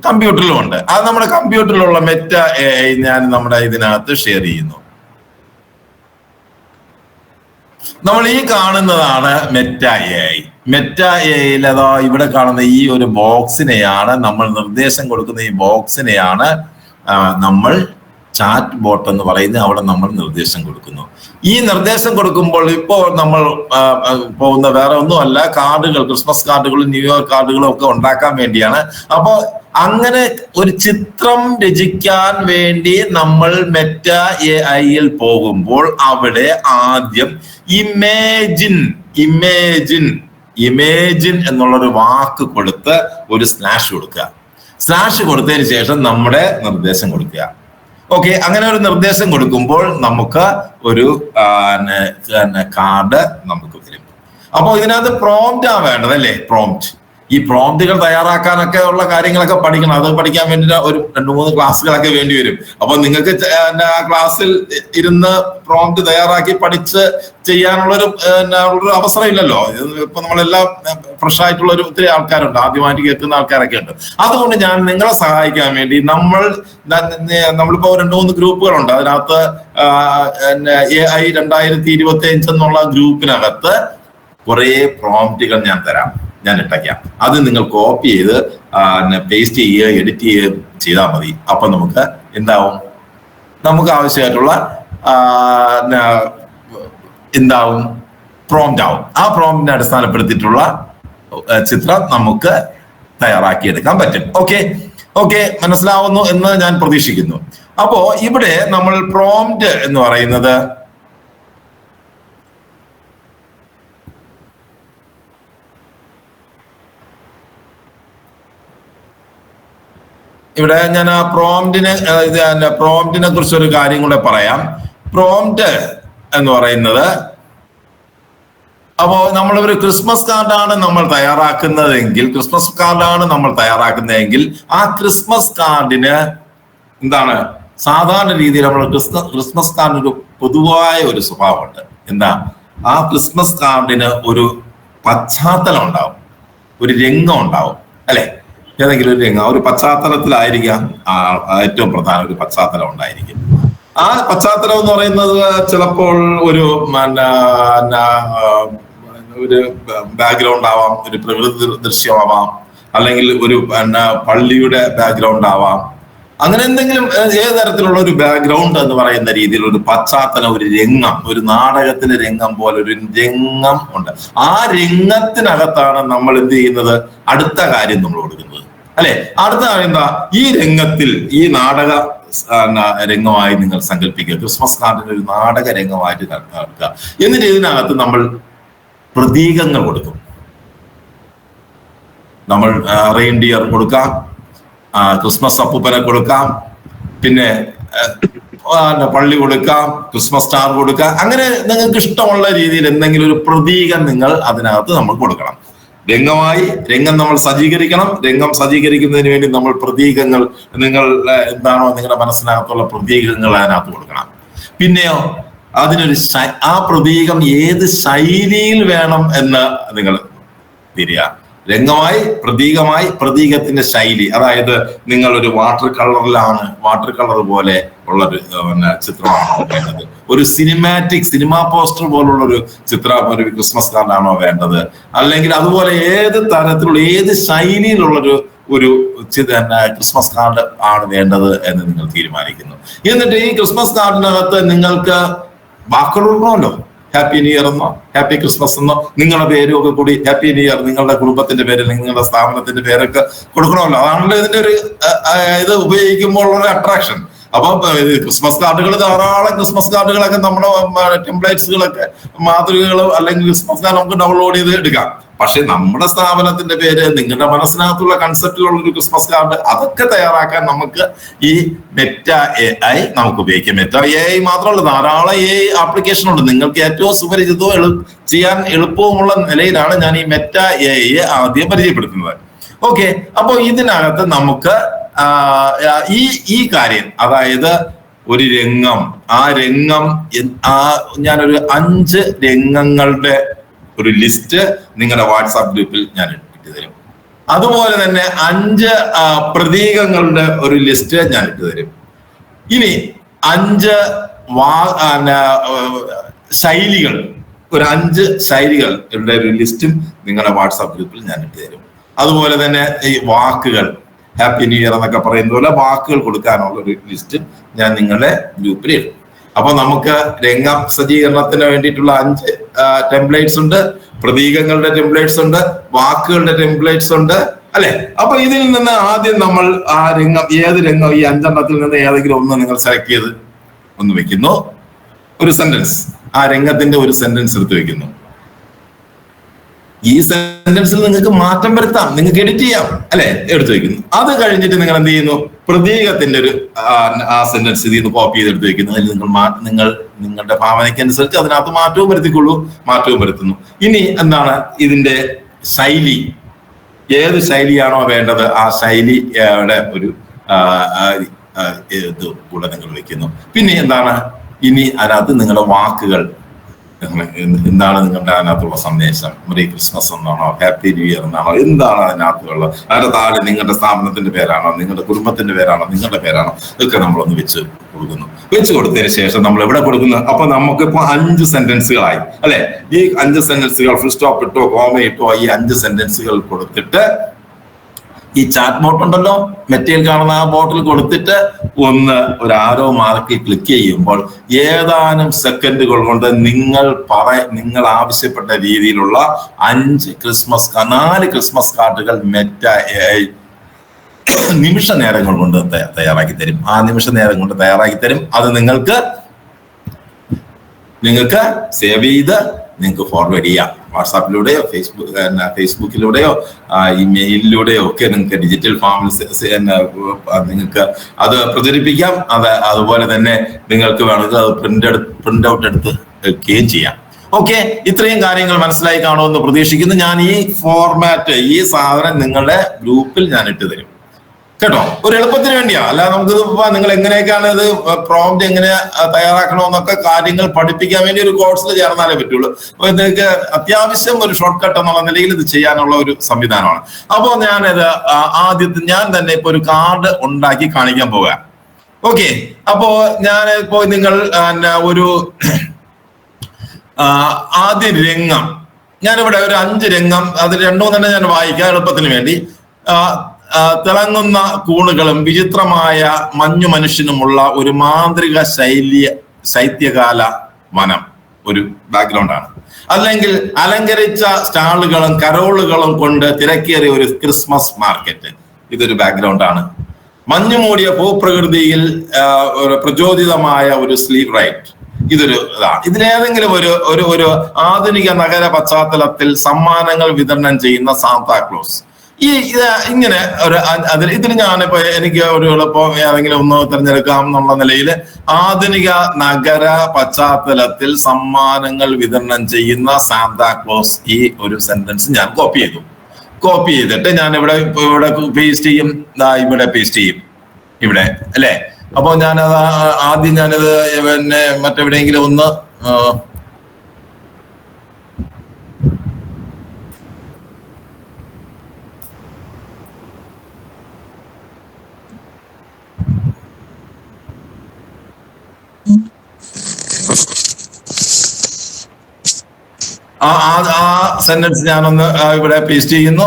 കമ്പ്യൂട്ടറിലും ഉണ്ട്. അത് നമ്മുടെ കമ്പ്യൂട്ടറിലുള്ള മെറ്റ എ ഐ ഞാൻ നമ്മുടെ ഇതിനകത്ത് ഷെയർ ചെയ്യുന്നു. നമ്മൾ ഈ കാണുന്നതാണ് Meta A I. Meta A ഐയിൽ അതാ ഇവിടെ കാണുന്ന ഈ ഒരു ബോക്സിനെയാണ് നമ്മൾ നിർദ്ദേശം കൊടുക്കുന്ന. ഈ ബോക്സിനെയാണ് നമ്മൾ ചാറ്റ് ബോട്ട് എന്ന് പറയുന്നത്. അവിടെ നമ്മൾ നിർദ്ദേശം കൊടുക്കുന്നു. ഈ നിർദ്ദേശം കൊടുക്കുമ്പോൾ ഇപ്പോൾ നമ്മൾ പോകുന്ന വേറെ ഒന്നുമല്ല, കാർഡുകൾ, ക്രിസ്മസ് കാർഡുകളും ന്യൂ ഇയർ കാർഡുകളും ഒക്കെ ഉണ്ടാക്കാൻ വേണ്ടിയാണ്. അപ്പോൾ അങ്ങനെ ഒരു ചിത്രം രചിക്കാൻ വേണ്ടി നമ്മൾ മെറ്റ എ ഐയിൽ പോകുമ്പോൾ അവിടെ ആദ്യം ഇമേജിൻ എന്നുള്ളൊരു വാക്ക് കൊടുത്ത് ഒരു സ്ലാഷ് കൊടുക്കുക. സ്ലാഷ് കൊടുത്തതിന് ശേഷം നമ്മുടെ നിർദ്ദേശം കൊടുക്കുക. ഓക്കെ, അങ്ങനെ ഒരു നിർദ്ദേശം കൊടുക്കുമ്പോൾ നമുക്ക് ഒരു കാർഡ് നമുക്ക് തരും. അപ്പോൾ ഇതിനകത്ത് പ്രോംപ്റ്റ് ആ വേണ്ടത് അല്ലേ? പ്രോംപ്റ്റ്. ഈ പ്രോംപ്റ്റുകൾ തയ്യാറാക്കാനൊക്കെ ഉള്ള കാര്യങ്ങളൊക്കെ പഠിക്കണം. അത് പഠിക്കാൻ വേണ്ടി ഒരു 2-3 ക്ലാസ്സുകളൊക്കെ വേണ്ടി വരും. അപ്പൊ നിങ്ങൾക്ക് ആ ക്ലാസ്സിൽ ഇരുന്ന് പ്രോംപ്റ്റ് തയ്യാറാക്കി പഠിച്ച് ചെയ്യാനുള്ളൊരു അവസരം ഇല്ലല്ലോ. ഇപ്പൊ നമ്മളെല്ലാം ഫ്രഷ് ആയിട്ടുള്ള ഒത്തിരി ആൾക്കാരുണ്ട്, ആദ്യമായിട്ട് കേൾക്കുന്ന ആൾക്കാരൊക്കെ ഉണ്ട്. അതുകൊണ്ട് ഞാൻ നിങ്ങളെ സഹായിക്കാൻ വേണ്ടി നമ്മളിപ്പോ 2-3 ഗ്രൂപ്പുകളുണ്ട്. അതിനകത്ത് AI 2025 എന്നുള്ള ഗ്രൂപ്പിനകത്ത് കുറെ പ്രോംപ്റ്റുകൾ ഞാൻ ഇട്ടയ്ക്കാം. അത് നിങ്ങൾ കോപ്പി ചെയ്ത് പേസ്റ്റ് ചെയ്യുക, എഡിറ്റ് ചെയ്യുക ചെയ്താൽ മതി. അപ്പൊ നമുക്ക് എന്താവും, നമുക്ക് ആവശ്യമായിട്ടുള്ള പ്രോംപ്റ്റ് ആവും. ആ പ്രോംപ്റ്റിനെ അടിസ്ഥാനപ്പെടുത്തിയിട്ടുള്ള ചിത്രം നമുക്ക് തയ്യാറാക്കിയെടുക്കാൻ പറ്റും. ഓക്കെ, മനസ്സിലാവുന്നു എന്ന് ഞാൻ പ്രതീക്ഷിക്കുന്നു. അപ്പോ ഇവിടെ നമ്മൾ പ്രോംപ്റ്റ് എന്ന് പറയുന്നത് ഇവിടെ ഞാൻ ആ പ്രോംപ്റ്റിനെ കുറിച്ച് ഒരു കാര്യം കൂടെ പറയാം. പ്രോംപ്റ്റ് എന്ന് പറയുന്നത്, അപ്പോ നമ്മളൊരു ക്രിസ്മസ് കാർഡാണ് നമ്മൾ തയ്യാറാക്കുന്നതെങ്കിൽ ആ ക്രിസ്മസ് കാർഡിന് എന്താണ് സാധാരണ രീതിയിൽ നമ്മൾ ക്രിസ്മസ് കാർഡിന് ഒരു പൊതുവായ ഒരു സ്വഭാവമുണ്ട്. എന്താ, ആ ക്രിസ്മസ് കാർഡിന് ഒരു പശ്ചാത്തലം ഉണ്ടാവും, ഒരു രംഗം ഉണ്ടാവും അല്ലെ? ഏതെങ്കിലും ഒരു രംഗം, ഒരു പശ്ചാത്തലത്തിലായിരിക്കാം ഏറ്റവും പ്രധാന ഒരു പശ്ചാത്തലം ഉണ്ടായിരിക്കും. ആ പശ്ചാത്തലം എന്ന് പറയുന്നത് ചിലപ്പോൾ ഒരു ബാക്ക്ഗ്രൗണ്ട് ആവാം, ഒരു പ്രകൃതി ദൃശ്യമാവാം, അല്ലെങ്കിൽ ഒരു പള്ളിയുടെ ബാക്ക്ഗ്രൗണ്ട് ആവാം, അങ്ങനെ എന്തെങ്കിലും ഏത് തരത്തിലുള്ള ഒരു ബാക്ക്ഗ്രൗണ്ട് എന്ന് പറയുന്ന രീതിയിൽ ഒരു പശ്ചാത്തലം, ഒരു രംഗം, ഒരു നാടകത്തിലെ രംഗം പോലെ ഒരു രംഗം ഉണ്ട്. ആ രംഗത്തിനകത്താണ് നമ്മൾ എന്ത് ചെയ്യുന്നത്, അടുത്ത കാര്യം നമ്മൾ കൊടുക്കുന്നത് അല്ലെ. അടുത്ത കാര്യം എന്താ, ഈ രംഗത്തിൽ ഈ നാടക രംഗമായി നിങ്ങൾ സങ്കല്പിക്കുക. ക്രിസ്മസ് കാർഡിന് ഒരു നാടക രംഗമായിട്ട് നടക്കുക. എന്നിട്ട് ഇതിനകത്ത് നമ്മൾ പ്രതീകങ്ങൾ കൊടുക്കും. നമ്മൾ റെയിൻഡിയർ കൊടുക്കാം, ക്രിസ്മസ് അപ്പൂപ്പനെ കൊടുക്കാം, പിന്നെ പള്ളി കൊടുക്കാം, ക്രിസ്മസ് സ്റ്റാർ കൊടുക്കാം. അങ്ങനെ നിങ്ങൾക്ക് ഇഷ്ടമുള്ള രീതിയിൽ എന്തെങ്കിലും ഒരു പ്രതീകം നിങ്ങൾ അതിനകത്ത് നമ്മൾ കൊടുക്കണം. രംഗമായി രംഗം നമ്മൾ സജ്ജീകരിക്കണം. രംഗം സജ്ജീകരിക്കുന്നതിന് വേണ്ടി നമ്മൾ പ്രതീകങ്ങൾ, നിങ്ങൾ എന്താണോ നിങ്ങളുടെ മനസ്സിനകത്തുള്ള പ്രതീകങ്ങൾ അതിനകത്ത് കൊടുക്കണം. പിന്നെയോ അതിനൊരു ആ പ്രതീകം ഏത് ശൈലിയിൽ വേണം എന്ന് നിങ്ങൾ തിരിയുക. രംഗമായി, പ്രതീകമായി, പ്രതീകത്തിന്റെ ശൈലി. അതായത് നിങ്ങൾ ഒരു വാട്ടർ കളറിലാണ്, വാട്ടർ കളർ പോലെ ഉള്ളൊരു ചിത്രമാണോ വേണ്ടത്, ഒരു സിനിമാ പോസ്റ്റർ പോലുള്ള ഒരു ചിത്രം, ഒരു ക്രിസ്മസ് കാർഡാണോ വേണ്ടത്, അല്ലെങ്കിൽ അതുപോലെ ഏത് തരത്തിലുള്ള ഏത് ശൈലിയിലുള്ളൊരു ഒരു ക്രിസ്മസ് കാർഡ് ആണ് വേണ്ടത് എന്ന് നിങ്ങൾ തീരുമാനിക്കുന്നു. എന്നിട്ട് ഈ ക്രിസ്മസ് കാർഡിനകത്ത് നിങ്ങൾക്ക് വാക്കുകളുണ്ടല്ലോ, ഹാപ്പി ന്യൂ ഇയർ എന്നോ ഹാപ്പി ക്രിസ്മസ് എന്നോ നിങ്ങളുടെ പേരും ഒക്കെ കൂടി, ഹാപ്പി ന്യൂ ഇയർ നിങ്ങളുടെ കുടുംബത്തിന്റെ പേര് അല്ലെങ്കിൽ നിങ്ങളുടെ സ്ഥാപനത്തിന്റെ പേരൊക്കെ കൊടുക്കണമല്ലോ. അതാണല്ലോ ഇതിന്റെ ഒരു ഇത് ഉപയോഗിക്കുമ്പോൾ ഉള്ള അട്രാക്ഷൻ. അപ്പൊ ക്രിസ്മസ് കാർഡുകൾ, ധാരാളം ക്രിസ്മസ് കാർഡുകളൊക്കെ നമ്മുടെ ടെംപ്ലേറ്റ്സുകളൊക്കെ, മാതൃകകൾ അല്ലെങ്കിൽ ക്രിസ്മസ് കാർഡ് നമുക്ക് ഡൗൺലോഡ് ചെയ്ത് എടുക്കാം. പക്ഷെ നമ്മുടെ സ്ഥാപനത്തിന്റെ പേര്, നിങ്ങളുടെ മനസ്സിനകത്തുള്ള കൺസെപ്റ്റിലുള്ള ഒരു ക്രിസ്മസ് കാർഡ്, അതൊക്കെ തയ്യാറാക്കാൻ നമുക്ക് ഈ മെറ്റ AI നമുക്ക് ഉപയോഗിക്കാം. മെറ്റ AI മാത്രമല്ല, ധാരാളം AI ആപ്ലിക്കേഷൻ ഉണ്ട്. നിങ്ങൾക്ക് ഏറ്റവും സുപരിചിതവും ചെയ്യാൻ എളുപ്പവുമുള്ള നിലയിലാണ് ഞാൻ ഈ മെറ്റ AI ആദ്യം പരിചയപ്പെടുത്തുന്നത്. ഓക്കെ, അപ്പൊ ഇതിനകത്ത് നമുക്ക് ഈ കാര്യം, അതായത് ഒരു രംഗം, ആ രംഗം ഞാനൊരു 5 രംഗങ്ങളുടെ ഒരു ലിസ്റ്റ് നിങ്ങളുടെ വാട്സാപ്പ് ഗ്രൂപ്പിൽ ഞാൻ ഇട്ട് തരും. അതുപോലെ തന്നെ 5 പ്രതീകങ്ങളുടെ ഒരു ലിസ്റ്റ് ഞാൻ ഇട്ട് തരും. ഇനി 5 ശൈലികൾ, ഒരു 5 ശൈലികളുടെ ഒരു ലിസ്റ്റും നിങ്ങളുടെ വാട്സാപ്പ് ഗ്രൂപ്പിൽ ഞാൻ ഇട്ട് തരും. അതുപോലെ തന്നെ ഈ വാക്കുകൾ, ഹാപ്പി ന്യൂ ഇയർ എന്നൊക്കെ പറയുന്ന പോലെ വാക്കുകൾ കൊടുക്കാനുള്ള ഒരു ലിസ്റ്റ് ഞാൻ നിങ്ങളുടെ ഗ്രൂപ്പിൽ ഇടും. അപ്പൊ നമുക്ക് രംഗം സജ്ജീകരണത്തിന് വേണ്ടിയിട്ടുള്ള 5 ടെംപ്ലേറ്റ്സ് ഉണ്ട്, പ്രതീകങ്ങളുടെ ടെംപ്ലേറ്റ്സ് ഉണ്ട്, വാക്കുകളുടെ ടെംപ്ലേറ്റ്സ് ഉണ്ട് അല്ലെ. അപ്പൊ ഇതിൽ നിന്ന് ആദ്യം നമ്മൾ ആ രംഗം, ഏത് രംഗം, ഈ 5 എണ്ണത്തിൽ നിന്ന് ഏതെങ്കിലും ഒന്ന് നിങ്ങൾ സെലക്ട് ചെയ്ത് ഒന്ന് വെക്കുന്നു. ഒരു സെന്റൻസ്, ആ രംഗത്തിന്റെ ഒരു സെന്റൻസ് എടുത്ത് വെക്കുന്നു. ഈ സെന്റൻസിൽ നിങ്ങൾക്ക് മാറ്റം വരുത്താം, നിങ്ങൾക്ക് എഡിറ്റ് ചെയ്യാം അല്ലെ, എടുത്തു വെക്കുന്നു. അത് കഴിഞ്ഞിട്ട് നിങ്ങൾ എന്ത് ചെയ്യുന്നു, പ്രതീകത്തിന്റെ ഒരു ആ സെന്റൻസ് ഇതിൽ നിന്ന് കോപ്പി ചെയ്ത് എടുത്ത് വെക്കുന്നു. അതിൽ നിങ്ങൾ നിങ്ങളുടെ ഭാവനയ്ക്കനുസരിച്ച് അതിനകത്ത് മാറ്റവും വരുത്തിക്കൊള്ളൂ, മാറ്റവും വരുത്തുന്നു. ഇനി എന്താണ് ഇതിന്റെ ശൈലി, ഏത് ശൈലിയാണോ വേണ്ടത് ആ ശൈലിയുടെ ഒരു ഇത് കൂടെ നിങ്ങൾ വെക്കുന്നു. പിന്നെ എന്താണ്, ഇനി അതിനകത്ത് നിങ്ങളുടെ വാക്കുകൾ, എന്താണ് നിങ്ങളുടെ അതിനകത്തുള്ള സന്ദേശം, മെറി ക്രിസ്മസ് എന്നാണോ, ഹാപ്പി ന്യൂ ഇയർ എന്നാണോ, എന്താണ് അതിനകത്തുള്ളത്, അതിന്റെ താഴെ നിങ്ങളുടെ സ്ഥാപനത്തിന്റെ പേരാണോ, നിങ്ങളുടെ കുടുംബത്തിന്റെ പേരാണോ, നിങ്ങളുടെ പേരാണോ, ഇതൊക്കെ നമ്മളൊന്ന് വെച്ച് കൊടുക്കുന്നു. വെച്ച് കൊടുത്തതിന് ശേഷം നമ്മൾ എവിടെ കൊടുക്കുന്നു, അപ്പൊ നമുക്കിപ്പോ 5 സെന്റൻസുകളായി അല്ലെ. ഈ 5 സെന്റൻസുകൾ ഫുൾ സ്റ്റോപ്പ് ഇട്ടോ കോമ ഇട്ടോ ഈ 5 സെന്റൻസുകൾ കൊടുത്തിട്ട് ഈ ചാറ്റ് ബോട്ട് ഉണ്ടല്ലോ, മെറ്റയിൽ കാണുന്ന ആ ബോട്ടിൽ കൊടുത്തിട്ട് ഒരു ആരോ മാർക്കിൽ ക്ലിക്ക് ചെയ്യുമ്പോൾ ഏതാനും സെക്കൻഡുകൾ കൊണ്ട് നിങ്ങൾ ആവശ്യപ്പെട്ട രീതിയിലുള്ള 4 ക്രിസ്മസ് കാർഡുകൾ മെറ്റ AI നിമിഷ നേരങ്ങൾ കൊണ്ട് തയ്യാറാക്കി തരും. ആ നിമിഷ നേരം കൊണ്ട് തയ്യാറാക്കി തരും. അത് നിങ്ങൾക്ക് സേവ് ചെയ്ത് നിങ്ങൾക്ക് ഫോർവേഡ് ചെയ്യാം. വാട്സാപ്പിലൂടെയോ ഫേസ്ബുക്കിലൂടെയോ ഇമെയിലിലൂടെയോ ഒക്കെ നിങ്ങൾക്ക് ഡിജിറ്റൽ ഫാമിൽ നിങ്ങൾക്ക് അത് പ്രചരിപ്പിക്കാം. അതുപോലെ തന്നെ നിങ്ങൾക്ക് വേണമെങ്കിൽ അത് പ്രിന്റ് ഔട്ട് എടുത്ത് വെക്കുകയും ചെയ്യാം. ഓക്കെ, ഇത്രയും കാര്യങ്ങൾ മനസ്സിലായി കാണുമെന്ന് പ്രതീക്ഷിക്കുന്നു. ഞാൻ ഈ ഫോർമാറ്റ്, ഈ സാധനം നിങ്ങളുടെ ഗ്രൂപ്പിൽ ഞാൻ ഇട്ട് തരും കേട്ടോ. ഒരു എളുപ്പത്തിന് വേണ്ടിയാ, അല്ലാതെ നമുക്ക് നിങ്ങൾ എങ്ങനെയൊക്കെയാണ് ഇത് പ്രോംപ്റ്റ് എങ്ങനെ തയ്യാറാക്കണമെന്നൊക്കെ കാര്യങ്ങൾ പഠിപ്പിക്കാൻ വേണ്ടി ഒരു കോഴ്സിൽ ചേർന്നാലേ പറ്റുള്ളൂ. അപ്പൊ നിങ്ങൾക്ക് അത്യാവശ്യം ഒരു ഷോർട്ട് കട്ട് എന്നുള്ള നിലയിൽ ഇത് ചെയ്യാനുള്ള ഒരു സംവിധാനമാണ്. അപ്പോൾ ഞാൻ തന്നെ ഇപ്പൊ ഒരു കാർഡ് ഉണ്ടാക്കി കാണിക്കാൻ പോകാം. ഓക്കെ, അപ്പോ ഞാൻ ഇപ്പോ നിങ്ങൾ ഒരു ആദ്യ രംഗം ഞാനിവിടെ ഒരു 5 രംഗം, അത് 2 തന്നെ ഞാൻ വായിക്കാം എളുപ്പത്തിന് വേണ്ടി. തിളങ്ങുന്ന കൂണുകളും വിചിത്രമായ മഞ്ഞു മനുഷ്യനുമുള്ള ഒരു മാന്ത്രിക ശൈത്യകാല വനം ഒരു ബാക്ക്ഗ്രൗണ്ടാണ്. അല്ലെങ്കിൽ അലങ്കരിച്ച സ്റ്റാളുകളും കരോളുകളും കൊണ്ട് തിരക്കേറിയ ഒരു ക്രിസ്മസ് മാർക്കറ്റ്, ഇതൊരു ബാക്ക്ഗ്രൗണ്ടാണ്. മഞ്ഞു മൂടിയ ഭൂപ്രകൃതിയിൽ ഒരു പ്രചോദിതമായ ഒരു സ്ലീപ് റൈറ്റ്, ഇതൊരു ഇതാണ്. ഇതിലേതെങ്കിലും ഒരു ആധുനിക നഗര പശ്ചാത്തലത്തിൽ സമ്മാനങ്ങൾ വിതരണം ചെയ്യുന്ന സാന്താക്ലോസ്, ഇങ്ങനെ ഇതിന് ഞാനിപ്പോ എനിക്ക് ഒരു എളുപ്പം ഏതെങ്കിലും ഒന്ന് തിരഞ്ഞെടുക്കാം എന്നുള്ള നിലയിൽ ആധുനിക നഗര പശ്ചാത്തലത്തിൽ സമ്മാനങ്ങൾ വിതരണം ചെയ്യുന്ന സാന്താക്ലോസ്, ഈ ഒരു സെന്റൻസ് ഞാൻ കോപ്പി ചെയ്തിട്ട് ഞാൻ ഇവിടെ പേസ്റ്റ് ചെയ്യും, ഇവിടെ പേസ്റ്റ് ചെയ്യും, ഇവിടെ അല്ലെ. അപ്പൊ ഞാനത് ആദ്യം ഞാനത് പിന്നെ മറ്റെവിടെയെങ്കിലും ഒന്ന് ആ സെന്റൻസ് ഞാനൊന്ന് ഇവിടെ പേസ്റ്റ് ചെയ്യുന്നു.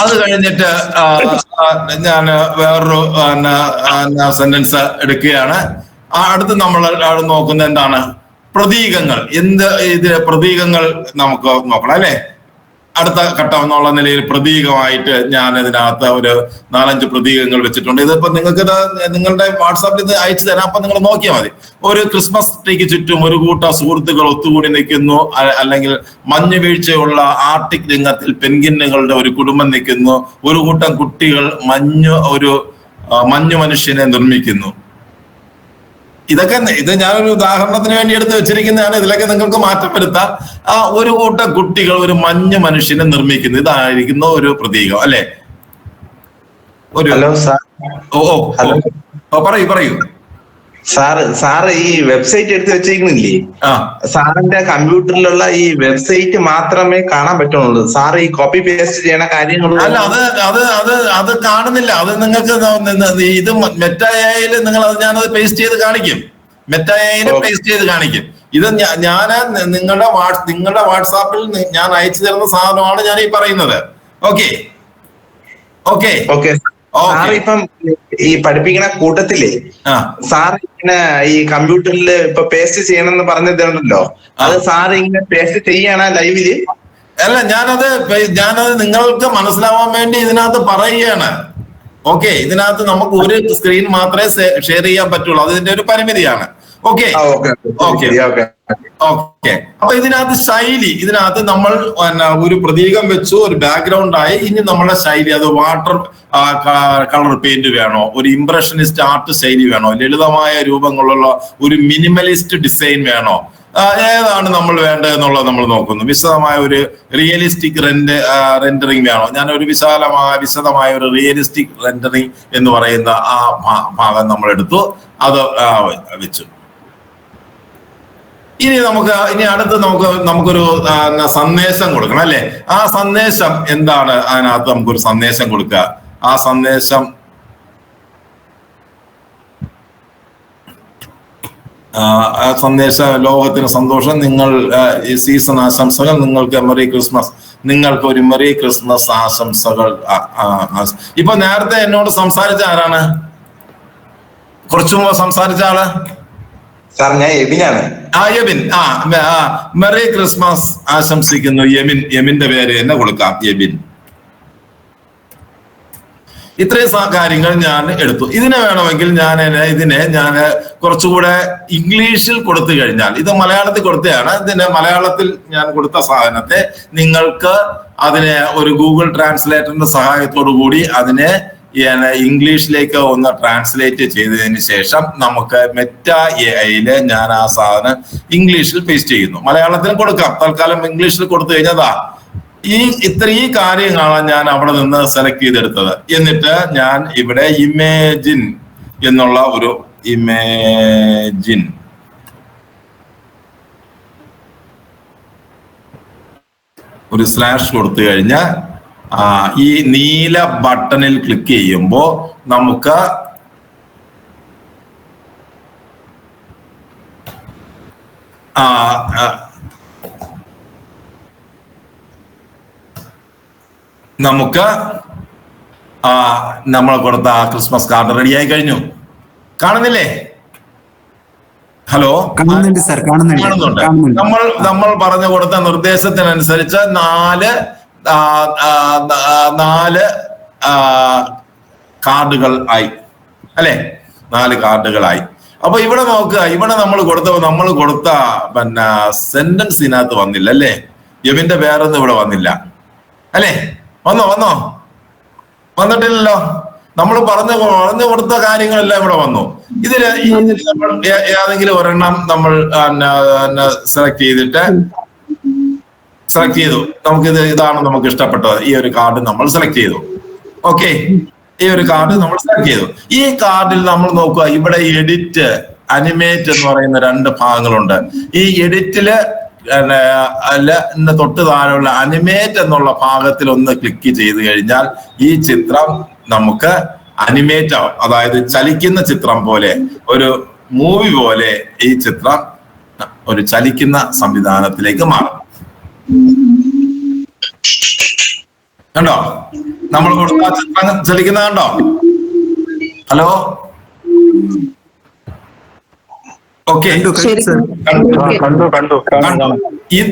അത് കഴിഞ്ഞിട്ട് ഞാൻ വേറൊരു സെന്റൻസ് എടുക്കുകയാണ്. അടുത്ത് നമ്മൾ നോക്കുന്നത് എന്താണ്? പ്രതീകങ്ങൾ. പ്രതീകങ്ങൾ നമുക്ക് നോക്കണം അല്ലെ. അടുത്ത ഘട്ടം എന്നുള്ള നിലയിൽ പ്രതീകമായിട്ട് ഞാൻ ഇതിനകത്ത് ഒരു 4-5 പ്രതീകങ്ങൾ വെച്ചിട്ടുണ്ട്. ഇതിപ്പോ നിങ്ങൾക്ക് നിങ്ങളുടെ വാട്സാപ്പിൽ ഇത് അയച്ചു തരാം, അപ്പൊ നിങ്ങൾ നോക്കിയാൽ മതി. ഒരു ക്രിസ്മസ് ട്രീക്ക് ചുറ്റും ഒരു കൂട്ടം സുഹൃത്തുക്കൾ ഒത്തുകൂടി നിൽക്കുന്നു, അല്ലെങ്കിൽ മഞ്ഞു വീഴ്ചയുള്ള ആർട്ടിക് രംഗത്തിൽ പെൻഗിന്നുകളുടെ ഒരു കുടുംബം നിൽക്കുന്നു, ഒരു കൂട്ടം കുട്ടികൾ മഞ്ഞു മനുഷ്യനെ നിർമ്മിക്കുന്നു. ഇത് ഞാനൊരു ഉദാഹരണത്തിന് വേണ്ടി എടുത്ത് വെച്ചിരിക്കുന്നതാണ്. ഇതിലൊക്കെ നിങ്ങൾക്ക് മാറ്റം വരുത്താം. ഒരു കൂട്ടം കുട്ടികൾ ഒരു മഞ്ഞു മനുഷ്യനെ നിർമ്മിക്കുന്നു, ഇതായിരിക്കുന്ന ഒരു പ്രതീകം അല്ലെ. പറയൂ. സാറ് ഈ വെബ്സൈറ്റ് എടുത്ത് വെച്ചിരിക്കുന്നില്ലേ, സാറിന്റെ കമ്പ്യൂട്ടറിലുള്ള ഈ വെബ്സൈറ്റ് മാത്രമേ കാണാൻ പറ്റുള്ളൂ. സാർ ഈ കോപ്പി പേസ്റ്റ് ചെയ്യണ കാര്യങ്ങൾ അല്ല, അത് കാണുന്നില്ല. അത് നിങ്ങൾക്ക് ഇത് മെറ്റയിൽ ഞാനത് പേസ്റ്റ് ചെയ്ത് കാണിക്കും. മെറ്റയിൽ പേസ്റ്റ് ചെയ്ത് കാണിക്കും. ഇത് ഞാൻ നിങ്ങളുടെ വാട്സാപ്പിൽ ഞാൻ അയച്ചു തരുന്ന സാധനമാണ് ഞാൻ ഈ പറയുന്നത്. ഓക്കെ. ഇപ്പം ഈ പഠിപ്പിക്കുന്ന കൂട്ടത്തില് സാർ ഇങ്ങനെ ഈ കമ്പ്യൂട്ടറിൽ ഇപ്പൊ പേസ്റ്റ് ചെയ്യണമെന്ന് പറഞ്ഞതുണ്ടല്ലോ, അത് സാർ ഇങ്ങനെ പേസ്റ്റ് ചെയ്യണ ലൈവില്? അല്ല, ഞാനത് നിങ്ങൾക്ക് മനസ്സിലാവാൻ വേണ്ടി ഇതിനകത്ത് പറയുകയാണ്. ഓക്കെ, ഇതിനകത്ത് നമുക്ക് ഒരു സ്ക്രീൻ മാത്രമേ ഷെയർ ചെയ്യാൻ പറ്റുള്ളൂ, അതിന്റെ ഒരു പരിമിതിയാണ്. ഓക്കെ. അപ്പൊ ഇതിനകത്ത് നമ്മൾ ഒരു പ്രതീകം വെച്ചു, ഒരു ബാക്ക്ഗ്രൗണ്ട് ആയി. ഇനി നമ്മുടെ ശൈലി, അത് വാട്ടർ കളർ പെയിന്റ് വേണോ, ഒരു ഇംപ്രഷനിസ്റ്റ് ആർട്ട് ശൈലി വേണോ, ലളിതമായ രൂപങ്ങളുള്ള ഒരു മിനിമലിസ്റ്റ് ഡിസൈൻ വേണോ, ഏതാണ് നമ്മൾ വേണ്ടത് എന്നുള്ളത് നമ്മൾ നോക്കുന്നു. വിശദമായ ഒരു റിയലിസ്റ്റിക് റെൻഡറിങ് വേണോ? ഞാൻ ഒരു വിശദമായ ഒരു റിയലിസ്റ്റിക് റെൻഡറിങ് എന്ന് പറയുന്ന ആ ഭാഗം നമ്മൾ എടുത്തു, അത് വെച്ചു. ഇനി അടുത്ത് നമുക്കൊരു സന്ദേശം കൊടുക്കണം അല്ലെ. ആ സന്ദേശം എന്താണ്? അതിനകത്ത് നമുക്കൊരു സന്ദേശം കൊടുക്കുക. ആ സന്ദേശം ലോകത്തിന് സന്തോഷം, നിങ്ങൾ ഈ സീസൺ ആശംസകൾ, നിങ്ങൾക്ക് മെറി ക്രിസ്മസ്, നിങ്ങൾക്ക് ഒരു മെറി ക്രിസ്മസ് ആശംസകൾ. ഇപ്പൊ നേരത്തെ എന്നോട് സംസാരിച്ച ആരാണ്? കുറച്ചു മുമ്പ് സംസാരിച്ച ആള് ഞാൻ എബിനാണ്. എബിൻ. മെറി ക്രിസ്മസ് ആശംസിക്കുന്നു യെമിന്റെ പേര് എന്നെ കൊടുക്കാം, എബിൻ. ഇത്രയും കാര്യങ്ങൾ ഞാൻ എടുത്തു. ഇതിനെ വേണമെങ്കിൽ ഇതിനെ ഞാൻ കുറച്ചുകൂടെ ഇംഗ്ലീഷിൽ കൊടുത്തു കഴിഞ്ഞാൽ, ഇത് മലയാളത്തിൽ കൊടുത്തതാണ്. ഇതിനെ മലയാളത്തിൽ ഞാൻ കൊടുത്ത സാധനത്തെ നിങ്ങൾക്ക് അതിനെ ഒരു ഗൂഗിൾ ട്രാൻസ്ലേറ്ററിന്റെ സഹായത്തോടു കൂടി അതിനെ ഇംഗ്ലീഷിലേക്ക് ഒന്ന് ട്രാൻസ്ലേറ്റ് ചെയ്തതിന് ശേഷം നമുക്ക് മെറ്റ എഐയില് ഞാൻ ആ സാധനം ഇംഗ്ലീഷിൽ പേസ്റ്റ് ചെയ്യുന്നു. മലയാളത്തിലും കൊടുക്കാം. തൽക്കാലം ഇംഗ്ലീഷിൽ കൊടുത്തു കഴിഞ്ഞതാ ഈ കാര്യങ്ങളാണ് ഞാൻ അവിടെ നിന്ന് സെലക്ട് ചെയ്തെടുത്തത്. എന്നിട്ട് ഞാൻ ഇവിടെ ഇമേജിൻ എന്നുള്ള ഒരു സ്ലാഷ് കൊടുത്തു കഴിഞ്ഞാൽ ഈ നീല ബട്ടണിൽ ക്ലിക്ക് ചെയ്യുമ്പോൾ നമുക്ക് നമുക്ക് നമ്മൾ കൊടുത്ത ആ ക്രിസ്മസ് കാർഡ് റെഡിയായി കഴിഞ്ഞു. കാണുന്നില്ലേ? ഹലോ, കാണുന്നുണ്ട് സർ, കാണുന്നുണ്ട്. നമ്മൾ പറഞ്ഞു കൊടുത്ത നിർദ്ദേശത്തിനനുസരിച്ച് നാല് കാർഡുകൾ ആയി അല്ലെ? 4 കാർഡുകളായി. അപ്പൊ ഇവിടെ നോക്കുക, ഇവിടെ നമ്മൾ കൊടുത്ത പിന്നെ സെന്റൻസിനകത്ത് വന്നില്ല അല്ലേ? യവിന്റെ പേരൊന്നും ഇവിടെ വന്നില്ല അല്ലേ? വന്നോ വന്നിട്ടില്ലല്ലോ. നമ്മൾ പറഞ്ഞു കൊടുത്ത കാര്യങ്ങളെല്ലാം ഇവിടെ വന്നു. ഇതില് നമ്മൾ ഏതെങ്കിലും ഒരെണ്ണം നമ്മൾ സെലക്ട് ചെയ്തു. ഇതാണ് നമുക്ക് ഇഷ്ടപ്പെട്ടത്. ഈ ഒരു കാർഡ് നമ്മൾ സെലക്ട് ചെയ്തു. ഓക്കെ, ഈ ഒരു കാർഡ് നമ്മൾ സെലക്ട് ചെയ്തു. ഈ കാർഡിൽ നമ്മൾ നോക്കുക, ഇവിടെ എഡിറ്റ്, അനിമേറ്റ് എന്ന് പറയുന്ന 2 ഭാഗങ്ങളുണ്ട്. ഈ എഡിറ്റില് തൊട്ട് താഴെയുള്ള അനിമേറ്റ് എന്നുള്ള ഭാഗത്തിൽ ഒന്ന് ക്ലിക്ക് ചെയ്ത് കഴിഞ്ഞാൽ ഈ ചിത്രം നമുക്ക് അനിമേറ്റ് ആവും. അതായത് ചലിക്കുന്ന ചിത്രം പോലെ, ഒരു മൂവി പോലെ ഈ ചിത്രം ഒരു ചലിക്കുന്ന സംവിധാനത്തിലേക്ക് മാറും. കണ്ടോ? നമ്മൾ കൊടുത്ത ചിത്രം ചലിക്കുന്ന കണ്ടോ? Hello, okay.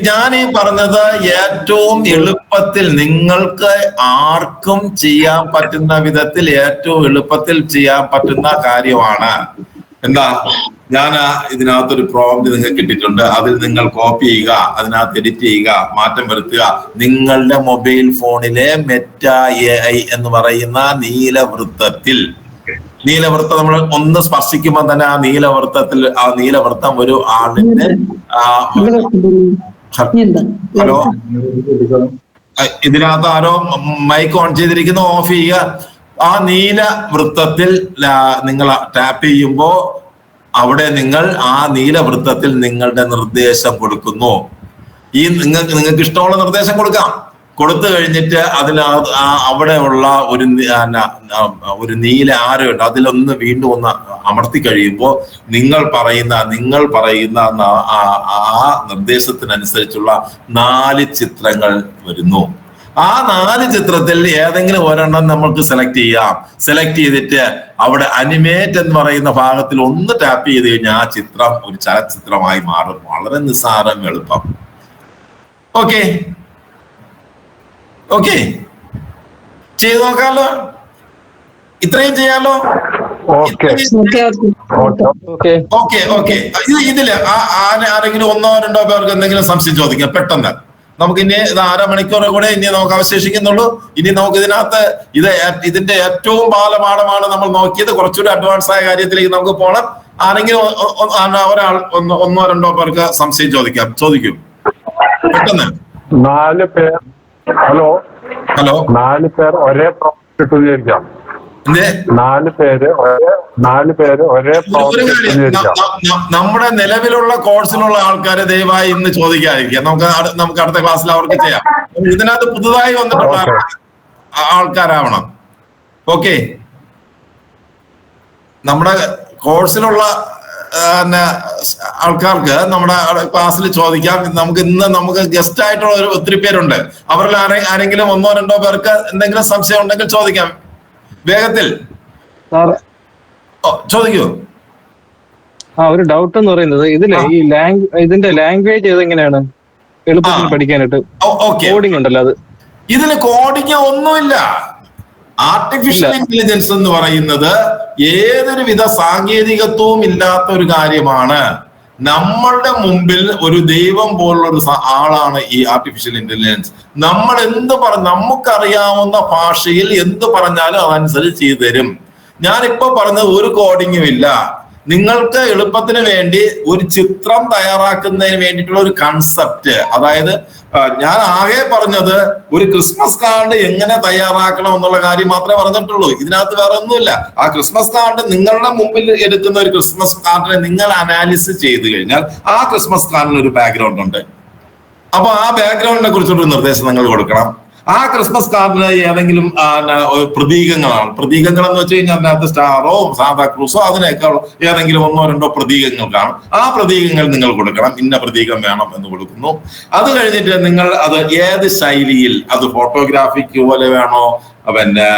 ഞാൻ ഈ പറഞ്ഞത് ഏറ്റവും എളുപ്പത്തിൽ നിങ്ങൾക്ക് ആർക്കും ചെയ്യാൻ പറ്റുന്ന വിധത്തിൽ ഏറ്റവും എളുപ്പത്തിൽ ചെയ്യാൻ പറ്റുന്ന കാര്യമാണ്. എന്താ? ഞാൻ ഇതിനകത്തൊരു പ്രോംപ്റ്റ് നിങ്ങൾക്ക് കിട്ടിയിട്ടുണ്ട്. അതിൽ നിങ്ങൾ കോപ്പി ചെയ്യുക, അതിനകത്ത് എഡിറ്റ് ചെയ്യുക, മാറ്റം വരുത്തുക. നിങ്ങളുടെ മൊബൈൽ ഫോണിലെ മെറ്റ AI എന്ന് പറയുന്ന നീലവൃത്തത്തിൽ, നീലവൃത്തം നമ്മൾ ഒന്ന് സ്പർശിക്കുമ്പോൾ തന്നെ ആ നീലവൃത്തം ഒരു ആളിന്റെ ഹലോ, ഇതിനകത്ത് ആരോ മൈക്ക് ഓൺ ചെയ്തിരിക്കുന്നു, ഓഫ് ചെയ്യുക. ആ നീല വൃത്തത്തിൽ നിങ്ങൾ ടാപ്പ് ചെയ്യുമ്പോ അവിടെ നിങ്ങൾ ആ നീല വൃത്തത്തിൽ നിങ്ങളുടെ നിർദ്ദേശം കൊടുക്കുന്നു. നിങ്ങൾക്ക് ഇഷ്ടമുള്ള നിർദ്ദേശം കൊടുക്കാം. കൊടുത്തു കഴിഞ്ഞിട്ട് അവിടെയുള്ള ഒരു നീല ആരോ ഉണ്ട്, അതിലൊന്ന് വീണ്ടും ഒന്ന് അമർത്തി കഴിയുമ്പോൾ നിങ്ങൾ പറയുന്ന ആ നിർദ്ദേശത്തിനനുസരിച്ചുള്ള 4 ചിത്രങ്ങൾ വരുന്നു. ആ 4 ചിത്രത്തിൽ ഏതെങ്കിലും ഒരെണ്ണം നമുക്ക് സെലക്ട് ചെയ്യാം. സെലക്ട് ചെയ്തിട്ട് അവിടെ അനിമേറ്റ് എന്ന് പറയുന്ന ഭാഗത്തിൽ ഒന്ന് ടാപ്പ് ചെയ്ത് കഴിഞ്ഞാൽ ആ ചിത്രം ഒരു ചലച്ചിത്രമായി മാറും. വളരെ നിസ്സാരം, എളുപ്പം. ഓക്കെ, ചെയ്തു നോക്കാമല്ലോ. ഇത്രയും ചെയ്യാലോ. ഇതില് ആരെങ്കിലും 1-2 പേർക്ക് എന്തെങ്കിലും സംശയം ചോദിക്കാം പെട്ടെന്ന്. നമുക്ക് ഇനി ഇത് 1/2 മണിക്കൂർ കൂടെ ഇനി നമുക്ക് അവശേഷിക്കുന്നുള്ളൂ. ഇനി നമുക്ക് ഇതിനകത്ത് ഇതിന്റെ ഏറ്റവും ബാലപാഠമാണ് നമ്മൾ നോക്കിയത്. കുറച്ചുകൂടി അഡ്വാൻസ് ആയ കാര്യത്തിലേക്ക് നമുക്ക് പോകണം. ആരെങ്കിലും ഒരാൾ 1-2 പേർക്ക് സംശയം ചോദിക്കൂ പെട്ടെന്ന്. 4 പേർ. ഹലോ, 4 പേർ ഒരേ പ്രോജക്റ്റ് വിചാരിക്കാം. 4 പേര് ഒരേ നമ്മുടെ നിലവിലുള്ള കോഴ്സിലുള്ള ആൾക്കാരെ ദയവായി ഇന്ന് ചോദിക്കാതിരിക്കുക. നമുക്ക് അടുത്ത ക്ലാസ്സിൽ അവർക്ക് ചെയ്യാം. ഇതിനകത്ത് പുതുതായി വന്നിട്ടുള്ള ആൾക്കാരാവണം. ഓക്കെ, നമ്മുടെ കോഴ്സിലുള്ള ആൾക്കാർക്ക് നമ്മുടെ ക്ലാസ്സിൽ ചോദിക്കാം. നമുക്ക് ഗസ്റ്റ് ആയിട്ടുള്ള ഒത്തിരി പേരുണ്ട്. അവരിൽ ആരെങ്കിലും 1-2 പേർക്ക് എന്തെങ്കിലും സംശയം ഉണ്ടെങ്കിൽ ചോദിക്കാം. വേഗത്തിൽ ചോദിക്കൂ. ഒരു ഡൗട്ട് എന്ന് പറയുന്നത് ഇതിലെ ഇതിന്റെ ലാംഗ്വേജ് ഏതെങ്ങനെയാണ് എളുപ്പത്തിൽ പഠിക്കാനായിട്ട്? കോഡിംഗ് ഉണ്ടല്ലോ, അത് ഇതിന് കോഡിംഗ് ഒന്നുമില്ല. ആർട്ടിഫിഷ്യൽ ഇന്റലിജൻസ് എന്ന് പറയുന്നത് ഏതൊരു വിധ സാങ്കേതികത്വവും ഇല്ലാത്ത ഒരു കാര്യമാണ്. നമ്മളുടെ മുമ്പിൽ ഒരു ദൈവം പോലുള്ള ഒരു ആളാണ് ഈ ആർട്ടിഫിഷ്യൽ ഇന്റലിജൻസ്. നമ്മൾ നമുക്കറിയാവുന്ന ഭാഷയിൽ എന്ത് പറഞ്ഞാലും അതനുസരിച്ച് ചെയ്തു തരും. ഞാനിപ്പോ പറഞ്ഞത് ഒരു കോഡിങ്ങും ഇല്ല. നിങ്ങൾക്ക് എളുപ്പത്തിന് വേണ്ടി ഒരു ചിത്രം തയ്യാറാക്കുന്നതിന് വേണ്ടിയിട്ടുള്ള ഒരു കൺസെപ്റ്റ്, അതായത് ഞാൻ ആകെ പറഞ്ഞത് ഒരു ക്രിസ്മസ് കാർഡ് എങ്ങനെ തയ്യാറാക്കണം എന്നുള്ള കാര്യം മാത്രമേ പറഞ്ഞിട്ടുള്ളൂ. ഇതിനകത്ത് വേറെ ഒന്നുമില്ല. ആ ക്രിസ്മസ് കാർഡ് നിങ്ങളുടെ മുമ്പിൽ എടുക്കുന്ന ഒരു ക്രിസ്മസ് കാർഡിനെ നിങ്ങൾ അനാലിസിസ് ചെയ്ത് കഴിഞ്ഞാൽ ആ ക്രിസ്മസ് കാർഡിന് ഒരു ബാക്ക്ഗ്രൗണ്ട് ഉണ്ട്. അപ്പൊ ആ ബാക്ക്ഗ്രൗണ്ടിനെ കുറിച്ചൊരു നിർദ്ദേശം നിങ്ങൾ കൊടുക്കണം. ആ ക്രിസ്മസ് കാർഡിന് ഏതെങ്കിലും പ്രതീകങ്ങളാണ്. പ്രതീകങ്ങൾ എന്ന് വെച്ച് കഴിഞ്ഞാൽ അതിനകത്ത് സ്റ്റാറോ സാന്താ ക്രൂസോ അതിനേക്കാൾ ഏതെങ്കിലും 1-2 പ്രതീകങ്ങൾ കാണും. ആ പ്രതീകങ്ങൾ നിങ്ങൾ കൊടുക്കണം. ഇന്ന പ്രതീകം വേണം എന്ന് കൊടുക്കുന്നു. അത് കഴിഞ്ഞിട്ട് നിങ്ങൾ അത് ഏത് ശൈലിയിൽ, അത് ഫോട്ടോഗ്രാഫിക് പോലെ വേണോ, പിന്നെ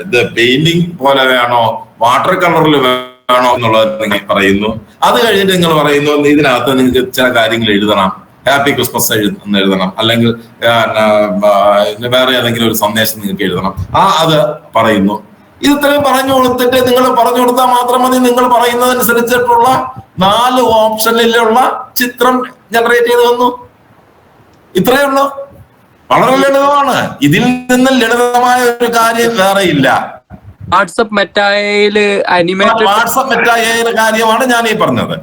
ഇത് പെയിന്റിങ് പോലെ വേണോ, വാട്ടർ കളറിൽ വേണോ എന്നുള്ളത് നിങ്ങൾ പറയുന്നു. അത് കഴിഞ്ഞിട്ട് നിങ്ങൾ പറയുന്നു ഇതിനകത്ത് നിങ്ങൾക്ക് ചില കാര്യങ്ങൾ എഴുതണം. ഹാപ്പി ക്രിസ്മസ് എന്ന് എഴുതണം, അല്ലെങ്കിൽ വേറെ ഏതെങ്കിലും ഒരു സന്ദേശം നിങ്ങൾക്ക് എഴുതണം. അത് പറയുന്നു. ഇത്രയും പറഞ്ഞു കൊടുത്തിട്ട് നിങ്ങൾ പറഞ്ഞു കൊടുത്താൽ മാത്രം മതി. നിങ്ങൾ പറയുന്നതനുസരിച്ചിട്ടുള്ള 4 ഓപ്ഷനിലുള്ള ചിത്രം ജനറേറ്റ് ചെയ്ത് വന്നു. ഇത്രയേ ഉള്ളൂ. വളരെ ലളിതമാണ്. ഇതിൽ നിന്ന് ലളിതമായ ഒരു കാര്യം വേറെ ഇല്ല. വാട്സപ്പ് മെറ്റായില് വാട്സപ്പ് മെറ്റായുടെ കാര്യമാണ് ഞാൻ ഈ പറഞ്ഞത്.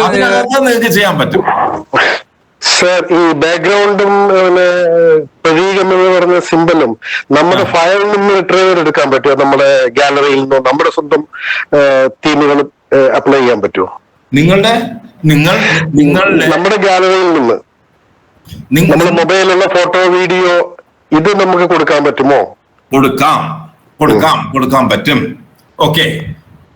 അതിനകത്ത് നിങ്ങൾക്ക് ചെയ്യാൻ പറ്റും. സർ, ഈ ബാക്ക്ഗ്രൗണ്ടും പ്രതീകം എന്ന് പറഞ്ഞ സിമ്പലും നമ്മുടെ ഫയലിൽ നിന്ന് റിട്രീവർ എടുക്കാൻ പറ്റുമോ? നമ്മുടെ ഗാലറിയിൽ നിന്നോ നമ്മുടെ സ്വന്തം തീമുകൾ അപ്ലൈ ചെയ്യാൻ പറ്റുമോ? നമ്മുടെ ഗാലറിയിൽ നിന്ന് നമ്മുടെ മൊബൈലിലുള്ള ഫോട്ടോ, വീഡിയോ ഇത് നമുക്ക് കൊടുക്കാൻ പറ്റുമോ? കൊടുക്കാൻ പറ്റും. ഓക്കെ,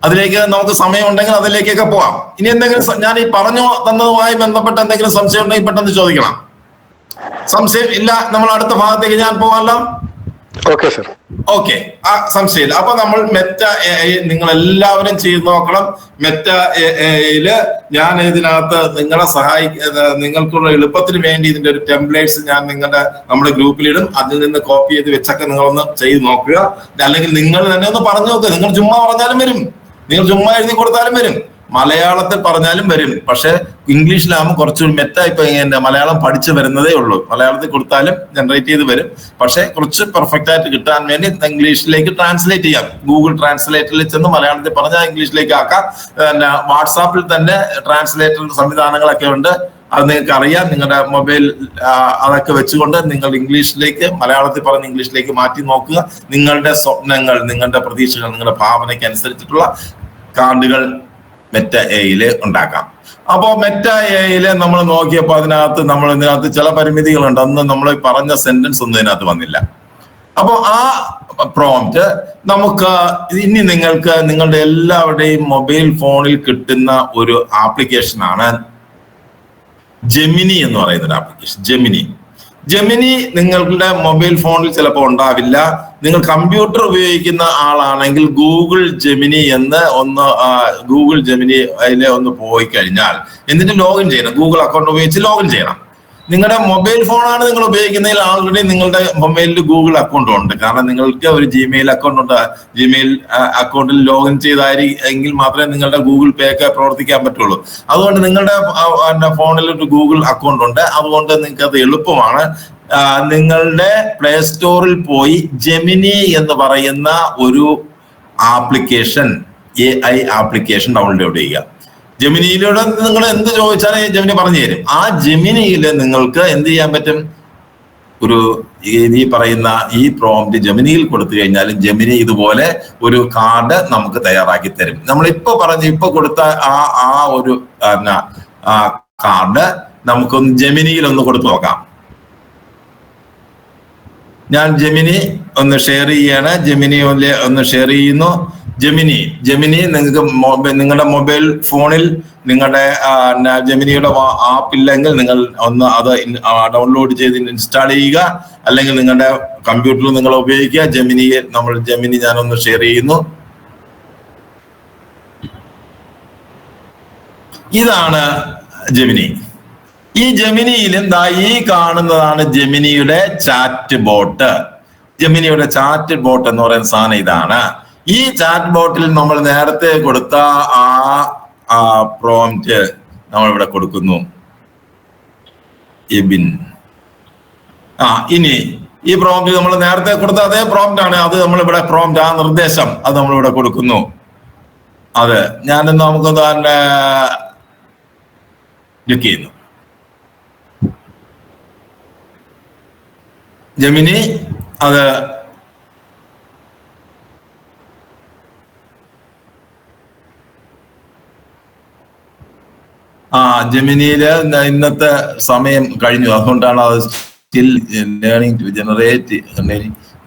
അതിലേക്ക് നമുക്ക് സമയം ഉണ്ടെങ്കിൽ അതിലേക്കൊക്കെ പോവാം. ഇനി എന്തെങ്കിലും ഞാൻ ഈ പറഞ്ഞു തന്നതുമായി ബന്ധപ്പെട്ട് എന്തെങ്കിലും സംശയം ഉണ്ടെങ്കിൽ പെട്ടെന്ന് ചോദിക്കണം. സംശയം ഇല്ല, നമ്മൾ അടുത്ത ഭാഗത്തേക്ക് ഞാൻ പോവാമല്ലോ. Okay sir. ഓക്കെ, സംശയമില്ല. അപ്പൊ നമ്മൾ മെറ്റ AI നിങ്ങൾ എല്ലാവരും ചെയ്ത് നോക്കണം. മെറ്റ AIയില് ഞാൻ ഇതിനകത്ത് നിങ്ങളെ നിങ്ങൾക്കുള്ള എളുപ്പത്തിന് വേണ്ടി ഇതിന്റെ ഒരു ടെംപ്ലേറ്റ്സ് ഞാൻ നമ്മുടെ ഗ്രൂപ്പിലിടും. അതിൽ നിന്ന് കോപ്പി ചെയ്ത് വെച്ചൊക്കെ നിങ്ങളൊന്ന് ചെയ്ത് നോക്കുക. അല്ലെങ്കിൽ നിങ്ങൾ തന്നെ ഒന്ന് പറഞ്ഞു നോക്കുക. നിങ്ങൾ ചുമ്മാ പറഞ്ഞാലും വരും, നിങ്ങൾ ചുമ്മാ എഴുതി കൊടുത്താലും വരും, മലയാളത്തിൽ പറഞ്ഞാലും വരും. പക്ഷെ ഇംഗ്ലീഷിലാകുമ്പോൾ കുറച്ചുകൂടി മെറ്റ ഇപ്പൊ മലയാളം പഠിച്ചു വരുന്നതേ ഉള്ളൂ. മലയാളത്തിൽ കൊടുത്താലും ജനറേറ്റ് ചെയ്ത് വരും. പക്ഷെ കുറച്ച് പെർഫെക്റ്റ് ആയിട്ട് കിട്ടാൻ വേണ്ടി ഇംഗ്ലീഷിലേക്ക് ട്രാൻസ്ലേറ്റ് ചെയ്യാം. ഗൂഗിൾ ട്രാൻസ്ലേറ്ററിൽ ചെന്ന് മലയാളത്തിൽ പറഞ്ഞാൽ ഇംഗ്ലീഷിലേക്ക് ആക്കാം. വാട്സാപ്പിൽ തന്നെ ട്രാൻസ്ലേറ്റർ സംവിധാനങ്ങളൊക്കെ ഉണ്ട്. അത് നിങ്ങൾക്ക് അറിയാം. നിങ്ങളുടെ മൊബൈൽ അതൊക്കെ വെച്ചുകൊണ്ട് നിങ്ങൾ ഇംഗ്ലീഷിലേക്ക്, മലയാളത്തിൽ പറഞ്ഞ് ഇംഗ്ലീഷിലേക്ക് മാറ്റി നോക്കുക. നിങ്ങളുടെ സ്വപ്നങ്ങൾ, നിങ്ങളുടെ പ്രതീക്ഷകൾ, നിങ്ങളുടെ ഭാവനയ്ക്ക് അനുസരിച്ചിട്ടുള്ള കാർഡുകൾ മെറ്റ AIയില് ഉണ്ടാക്കാം. അപ്പോ മെറ്റ AIയില് നമ്മൾ നോക്കിയപ്പോൾ ഇതിനകത്ത് ചില പരിമിതികളുണ്ട്. അന്ന് നമ്മൾ പറഞ്ഞ സെന്റൻസ് ഒന്നും ഇതിനകത്ത് വന്നില്ല. അപ്പൊ ആ പ്രോംപ്റ്റ് നമുക്ക് ഇനി നിങ്ങളുടെ എല്ലാവരുടെയും മൊബൈൽ ഫോണിൽ കിട്ടുന്ന ഒരു ആപ്ലിക്കേഷനാണ് ജെമിനി എന്ന് പറയുന്ന ഒരു ആപ്ലിക്കേഷൻ. ജെമിനി നിങ്ങളുടെ മൊബൈൽ ഫോണിൽ ചിലപ്പോൾ ഉണ്ടാവില്ല. നിങ്ങൾ കമ്പ്യൂട്ടർ ഉപയോഗിക്കുന്ന ആളാണെങ്കിൽ ഗൂഗിൾ ജെമിനി അതിലെ ഒന്ന് പോയി കഴിഞ്ഞാൽ എന്നിട്ട് ലോഗിൻ ചെയ്യണം. ഗൂഗിൾ അക്കൗണ്ട് ഉപയോഗിച്ച് ലോഗിൻ ചെയ്യണം. നിങ്ങളുടെ മൊബൈൽ ഫോണാണ് നിങ്ങൾ ഉപയോഗിക്കുന്നതിൽ ആൾറെഡി നിങ്ങളുടെ മൊബൈലിൽ ഗൂഗിൾ അക്കൗണ്ട് ഉണ്ട്. കാരണം നിങ്ങൾക്ക് ഒരു ജിമെയിൽ അക്കൗണ്ട് ഉണ്ട്. ജിമെയിൽ അക്കൗണ്ടിൽ ലോഗിൻ ചെയ്തായിരിക്കും മാത്രമേ നിങ്ങളുടെ ഗൂഗിൾ പേ ഒക്കെ പ്രവർത്തിക്കാൻ പറ്റുള്ളൂ. അതുകൊണ്ട് നിങ്ങളുടെ ഫോണിൽ ഒരു ഗൂഗിൾ അക്കൗണ്ട് ഉണ്ട്. അതുകൊണ്ട് നിങ്ങൾക്ക് അത് എളുപ്പമാണ്. നിങ്ങളുടെ പ്ലേ സ്റ്റോറിൽ പോയി ജെമിനി എന്ന് പറയുന്ന ഒരു ആപ്ലിക്കേഷൻ, AI ആപ്ലിക്കേഷൻ ഡൗൺലോഡ് ചെയ്യുക. ജെമിനിയിലൂടെ നിങ്ങൾ എന്ത് ചോദിച്ചാലും ജെമിനി പറഞ്ഞു തരും. ആ ജെമിനിയിൽ നിങ്ങൾക്ക് എന്ത് ചെയ്യാൻ പറ്റും? ഈ പറയുന്ന ഈ പ്രോംപ്റ്റ് ജെമിനിയിൽ കൊടുത്തു കഴിഞ്ഞാലും ജെമിനി ഇതുപോലെ ഒരു കാർഡ് നമുക്ക് തയ്യാറാക്കി തരും. നമ്മൾ ഇപ്പൊ കൊടുത്ത ആ ഒരു കാർഡ് നമുക്കൊന്ന് ജെമിനിയിൽ ഒന്ന് കൊടുത്തു നോക്കാം. ഞാൻ ജെമിനി ഒന്ന് ഷെയർ ചെയ്യാണ്. ജെമിനി ഒന്ന് ഷെയർ ചെയ്യുന്നു. ജെമിനി നിങ്ങൾക്ക് നിങ്ങളുടെ മൊബൈൽ ഫോണിൽ നിങ്ങളുടെ ജെമിനിയുടെ ആപ്പ് ഇല്ലെങ്കിൽ നിങ്ങൾ ഒന്ന് അത് ഡൗൺലോഡ് ചെയ്ത് ഇൻസ്റ്റാൾ ചെയ്യുക. അല്ലെങ്കിൽ നിങ്ങളുടെ കമ്പ്യൂട്ടറിൽ നിങ്ങൾ ഉപയോഗിക്കുക. ജെമിനി ഞാനൊന്ന് ഷെയർ ചെയ്യുന്നു. ഇതാണ് ജെമിനി. ഈ ജെമിനിയിലും ഈ കാണുന്നതാണ് ജെമിനിയുടെ ചാറ്റ് ബോട്ട്. ജെമിനിയുടെ ചാറ്റ് ബോട്ട് എന്ന് പറയുന്ന സാധനം ഇതാണ്. ഈ ചാറ്റ് ബോട്ടിൽ നമ്മൾ നേരത്തെ കൊടുത്ത ആ പ്രോംപ്റ്റ് നമ്മൾ ഇവിടെ കൊടുക്കുന്നു. ഇനി ഈ പ്രോംപ്റ്റ് നമ്മൾ നേരത്തെ കൊടുത്ത അതേ പ്രോംപ്റ്റ് ആണ്. അത് നമ്മളിവിടെ പ്രോംപ്റ്റ്, ആ നിർദ്ദേശം അത് നമ്മളിവിടെ കൊടുക്കുന്നു. അത് ഞാനിന്ന് നമുക്ക് തന്നെ ക്ലിക്ക് ചെയ്യുന്നു. ജെമിനി അത് ജെമിനിയില് ഇന്നത്തെ സമയം കഴിഞ്ഞു. അതുകൊണ്ടാണ് അത് skill learning to generate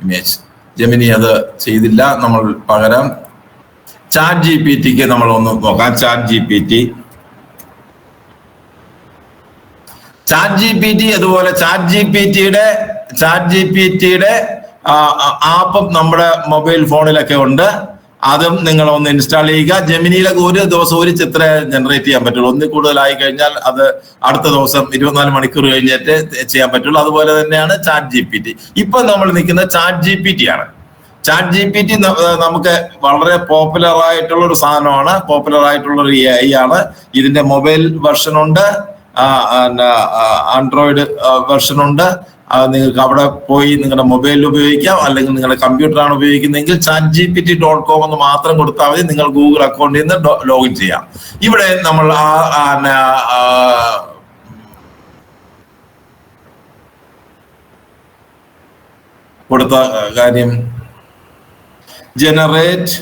image. Gemini അത് ചെയ്തില്ല. നമ്മൾ പകരം ചാറ്റ് ജിപിടിക്ക് നമ്മൾ ഒന്ന് നോക്കാം. ചാറ്റ് ജിപിടി അതുപോലെ ചാറ്റ് ജിപിടിയുടെ ആപ്പും നമ്മുടെ മൊബൈൽ ഫോണിലൊക്കെ ഉണ്ട്. അതും നിങ്ങൾ ഒന്ന് ഇൻസ്റ്റാൾ ചെയ്യുക. ജെമിനിയിലൊക്കെ ഒരു ദിവസം ഒരു ചിത്രം ജനറേറ്റ് ചെയ്യാൻ പറ്റുള്ളൂ. ഒന്നിൽ കൂടുതലായി കഴിഞ്ഞാൽ അത് അടുത്ത ദിവസം 24 മണിക്കൂർ കഴിഞ്ഞിട്ട് ചെയ്യാൻ പറ്റുള്ളൂ. അതുപോലെ തന്നെയാണ് ചാറ്റ് ജിപിടി. ഇപ്പൊ നമ്മൾ നിൽക്കുന്ന ചാറ്റ് ജിപിടി ആണ്. ചാറ്റ് ജിപിടി നമുക്ക് വളരെ പോപ്പുലർ ആയിട്ടുള്ള ഒരു സാധനമാണ്. പോപ്പുലർ ആയിട്ടുള്ള ഒരു AI ആണ്. ഇതിന്റെ മൊബൈൽ വെർഷൻ ഉണ്ട്, ആൻഡ്രോയിഡ് വെർഷൻ ഉണ്ട്. നിങ്ങൾക്ക് അവിടെ പോയി നിങ്ങളുടെ മൊബൈലിൽ ഉപയോഗിക്കാം, അല്ലെങ്കിൽ നിങ്ങളുടെ കമ്പ്യൂട്ടറാണ് ഉപയോഗിക്കുന്നതെങ്കിൽ chatgpt.com എന്ന് മാത്രം കൊടുത്താൽ മതി. നിങ്ങൾ ഗൂഗിൾ അക്കൗണ്ടിൽ നിന്ന് ലോഗിൻ ചെയ്യാം. ഇവിടെ നമ്മൾ കൊടുത്ത കാര്യം ജനറേറ്റ്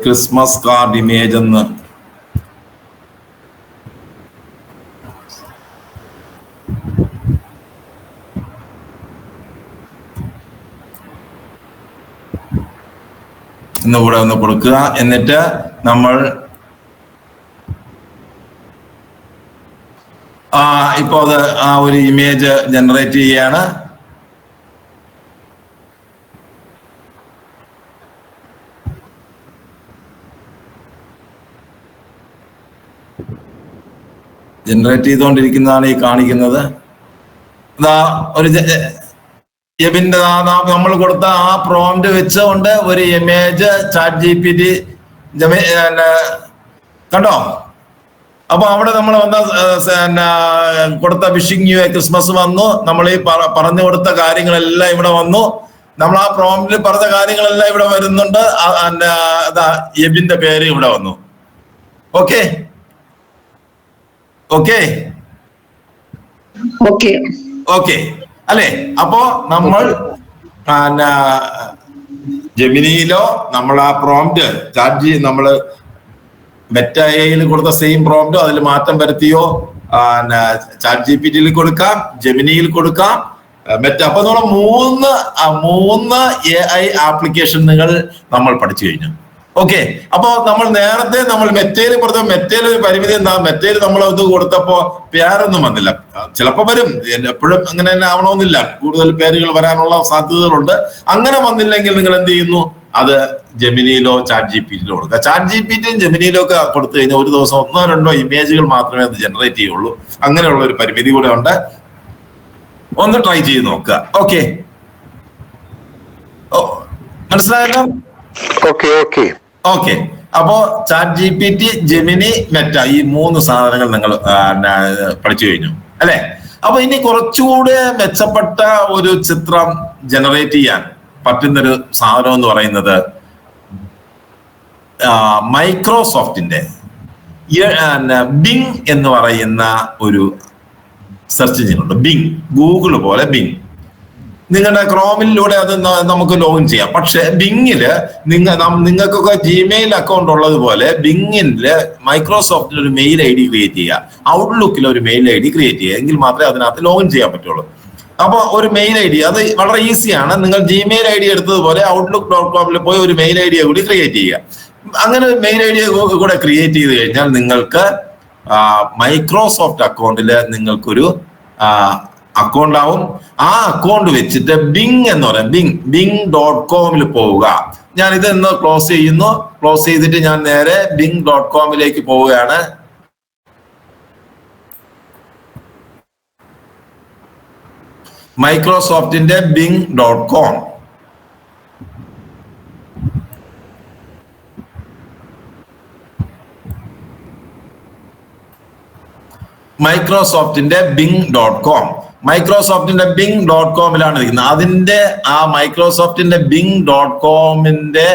ക്രിസ്മസ് കാർഡ് ഇമേജ് എന്ന് ഇന്നുകൂടെ ഒന്ന് കൊടുക്കുക. എന്നിട്ട് നമ്മൾ ഇപ്പോ അത് ആ ഒരു ഇമേജ് ജനറേറ്റ് ചെയ്യാണ്. ജനറേറ്റ് ചെയ്തുകൊണ്ടിരിക്കുന്നതാണ് ഈ കാണിക്കുന്നത്. ഒരു എബിന്റെ നമ്മൾ കൊടുത്ത ആ പ്രോംപ്റ്റ് വെച്ചുകൊണ്ട് ഒരു ഇമേജ് ചാറ്റ് ജിപിടി കണ്ടോ. അപ്പൊ അവിടെ നമ്മൾ കൊടുത്ത വിഷിംഗ് യു എ ക്രിസ്മസ് വന്നു. നമ്മൾ ഈ പറഞ്ഞു കൊടുത്ത കാര്യങ്ങളെല്ലാം ഇവിടെ വന്നു. നമ്മൾ ആ പ്രോംപ്റ്റിൽ പറഞ്ഞ കാര്യങ്ങളെല്ലാം ഇവിടെ വരുന്നുണ്ട്. എബിന്റെ പേര് ഇവിടെ വന്നു. ഓക്കെ അല്ലെ? അപ്പോ നമ്മൾ ജെമിനിയിലോ നമ്മൾ ആ പ്രോംപ്റ്റ് നമ്മള് മെറ്റയിൽ കൊടുത്ത സെയിം പ്രോംപ്റ്റോ അതിൽ മാറ്റം വരുത്തിയോ ചാറ്റ് ജിപിടിയിൽ കൊടുക്കാം, ജെമിനിയിൽ കൊടുക്കാം, അപ്പൊ നമ്മൾ മൂന്ന് AI ആപ്ലിക്കേഷനുകൾ നമ്മൾ പഠിച്ചു കഴിഞ്ഞു. ഓക്കെ. അപ്പൊ നമ്മൾ നേരത്തെ മെറ്റയിൽ കൊടുത്ത മെറ്റയിൽ ഒരു പരിമിതി എന്താ? മെറ്റയിൽ നമ്മൾ ഇത് കൊടുത്തപ്പോ പേരൊന്നും വന്നില്ല. ചിലപ്പോ വരും, എപ്പോഴും അങ്ങനെ തന്നെ ആവണമെന്നില്ല. കൂടുതൽ പേരുകൾ വരാനുള്ള സാധ്യതകളുണ്ട്. അങ്ങനെ വന്നില്ലെങ്കിൽ നിങ്ങൾ എന്ത് ചെയ്യുന്നു? അത് ജെമിനിയിലോ ചാറ്റ് ജിപിടിയിലോ കൊടുക്കുക. ചാറ്റ് ജിപിടിയും ജെമിനിയിലോ ഒക്കെ കൊടുത്തു കഴിഞ്ഞാൽ ഒരു ദിവസം 1-2 ഇമേജുകൾ മാത്രമേ അത് ജനറേറ്റ് ചെയ്യുള്ളൂ. അങ്ങനെയുള്ള ഒരു പരിമിതി കൂടെ ഉണ്ട്. ഒന്ന് ട്രൈ ചെയ്ത് നോക്കുക. ഓക്കെ, മനസ്സിലായല്ലോ? ഓക്കെ. അപ്പോ ചാറ്റ് ജിപിടി, ജെമിനി, മെറ്റ ഈ 3 സാധനങ്ങൾ നിങ്ങൾ പഠിച്ചു കഴിഞ്ഞു അല്ലെ? അപ്പൊ ഇനി കുറച്ചുകൂടെ മെച്ചപ്പെട്ട ഒരു ചിത്രം ജനറേറ്റ് ചെയ്യാൻ പറ്റുന്നൊരു സാധനം എന്ന് പറയുന്നത് മൈക്രോസോഫ്റ്റിന്റെ ബിങ് എന്ന് പറയുന്ന ഒരു സെർച്ച് എഞ്ചിൻ ഉണ്ട്. ബിങ്, ഗൂഗിൾ പോലെ ബിങ്. നിങ്ങളുടെ ക്രോമിലൂടെ അത് നമുക്ക് ലോഗിൻ ചെയ്യാം. പക്ഷെ ബിങ്ങില് നിങ്ങൾക്കൊക്കെ ജിമെയിൽ അക്കൗണ്ട് ഉള്ളതുപോലെ ബിങ്ങില് മൈക്രോസോഫ്റ്റിൽ ഒരു മെയിൽ ID ക്രിയേറ്റ് ചെയ്യുക, ഔട്ട്ലുക്കിൽ ഒരു മെയിൽ ID ക്രിയേറ്റ് ചെയ്യുക. എങ്കിൽ മാത്രമേ അതിനകത്ത് ലോഗിൻ ചെയ്യാൻ പറ്റുള്ളൂ. അപ്പൊ ഒരു മെയിൽ ID അത് വളരെ ഈസിയാണ്. നിങ്ങൾ ജിമെയിൽ ID എടുത്തതുപോലെ outlook.com പോയി ഒരു മെയിൽ ID കൂടി ക്രിയേറ്റ് ചെയ്യുക. അങ്ങനെ മെയിൽ ID കൂടെ ക്രിയേറ്റ് ചെയ്ത് കഴിഞ്ഞാൽ നിങ്ങൾക്ക് മൈക്രോസോഫ്റ്റ് അക്കൗണ്ടില് നിങ്ങൾക്കൊരു അക്കൗണ്ട് ആവും. ആ അക്കൗണ്ട് വെച്ചിട്ട് ബിങ് എന്ന് പറയാം, bing.com പോവുക. ഞാൻ ഇതൊന്ന് ക്ലോസ് ചെയ്യുന്നു. ക്ലോസ് ചെയ്തിട്ട് ഞാൻ നേരെ bing.com പോവുകയാണ്. മൈക്രോസോഫ്റ്റിന്റെ bing.com. മൈക്രോസോഫ്റ്റിന്റെ bing.com ഇരിക്കുന്നത്. അതിന്റെ ആ മൈക്രോസോഫ്റ്റിന്റെ bing.comന്റെ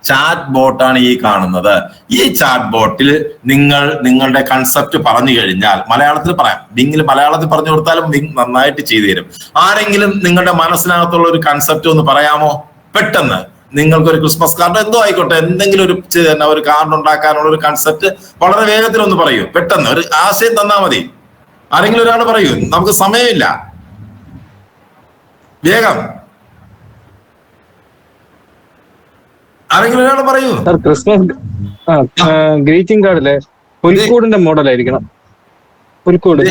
ചാറ്റ് ബോട്ടാണ് ഈ കാണുന്നത്. ഈ ചാറ്റ് ബോട്ടിൽ നിങ്ങളുടെ കൺസെപ്റ്റ് പറഞ്ഞു കഴിഞ്ഞാൽ മലയാളത്തിൽ പറയാം. ബിങ്ങിൽ മലയാളത്തിൽ പറഞ്ഞു കൊടുത്താലും ബിങ് നന്നായിട്ട് ചെയ്തു തരും. ആരെങ്കിലും നിങ്ങളുടെ മനസ്സിനകത്തുള്ള ഒരു കൺസെപ്റ്റ് ഒന്ന് പറയാമോ? പെട്ടെന്ന് നിങ്ങൾക്കൊരു ക്രിസ്മസ് കാർഡ് എന്തോ ആയിക്കോട്ടെ, എന്തെങ്കിലും ഒരു കാർഡ് ഉണ്ടാക്കാനുള്ള ഒരു കൺസെപ്റ്റ് വളരെ വേഗത്തിൽ ഒന്ന് പറയൂ. പെട്ടെന്ന് ഒരു ആശയം തന്നാ മതി. ആരെങ്കിലും ഒരാൾ പറയൂ, നമുക്ക് സമയമില്ല, വേഗം ആരെങ്കിലും ഒരാൾ പറയൂ. ക്രിസ്മസ് ഗ്രീറ്റിംഗ് കാർഡിലെ പുൽക്കൂടിന്റെ മോഡലായിരിക്കണം. പുൽക്കൂട്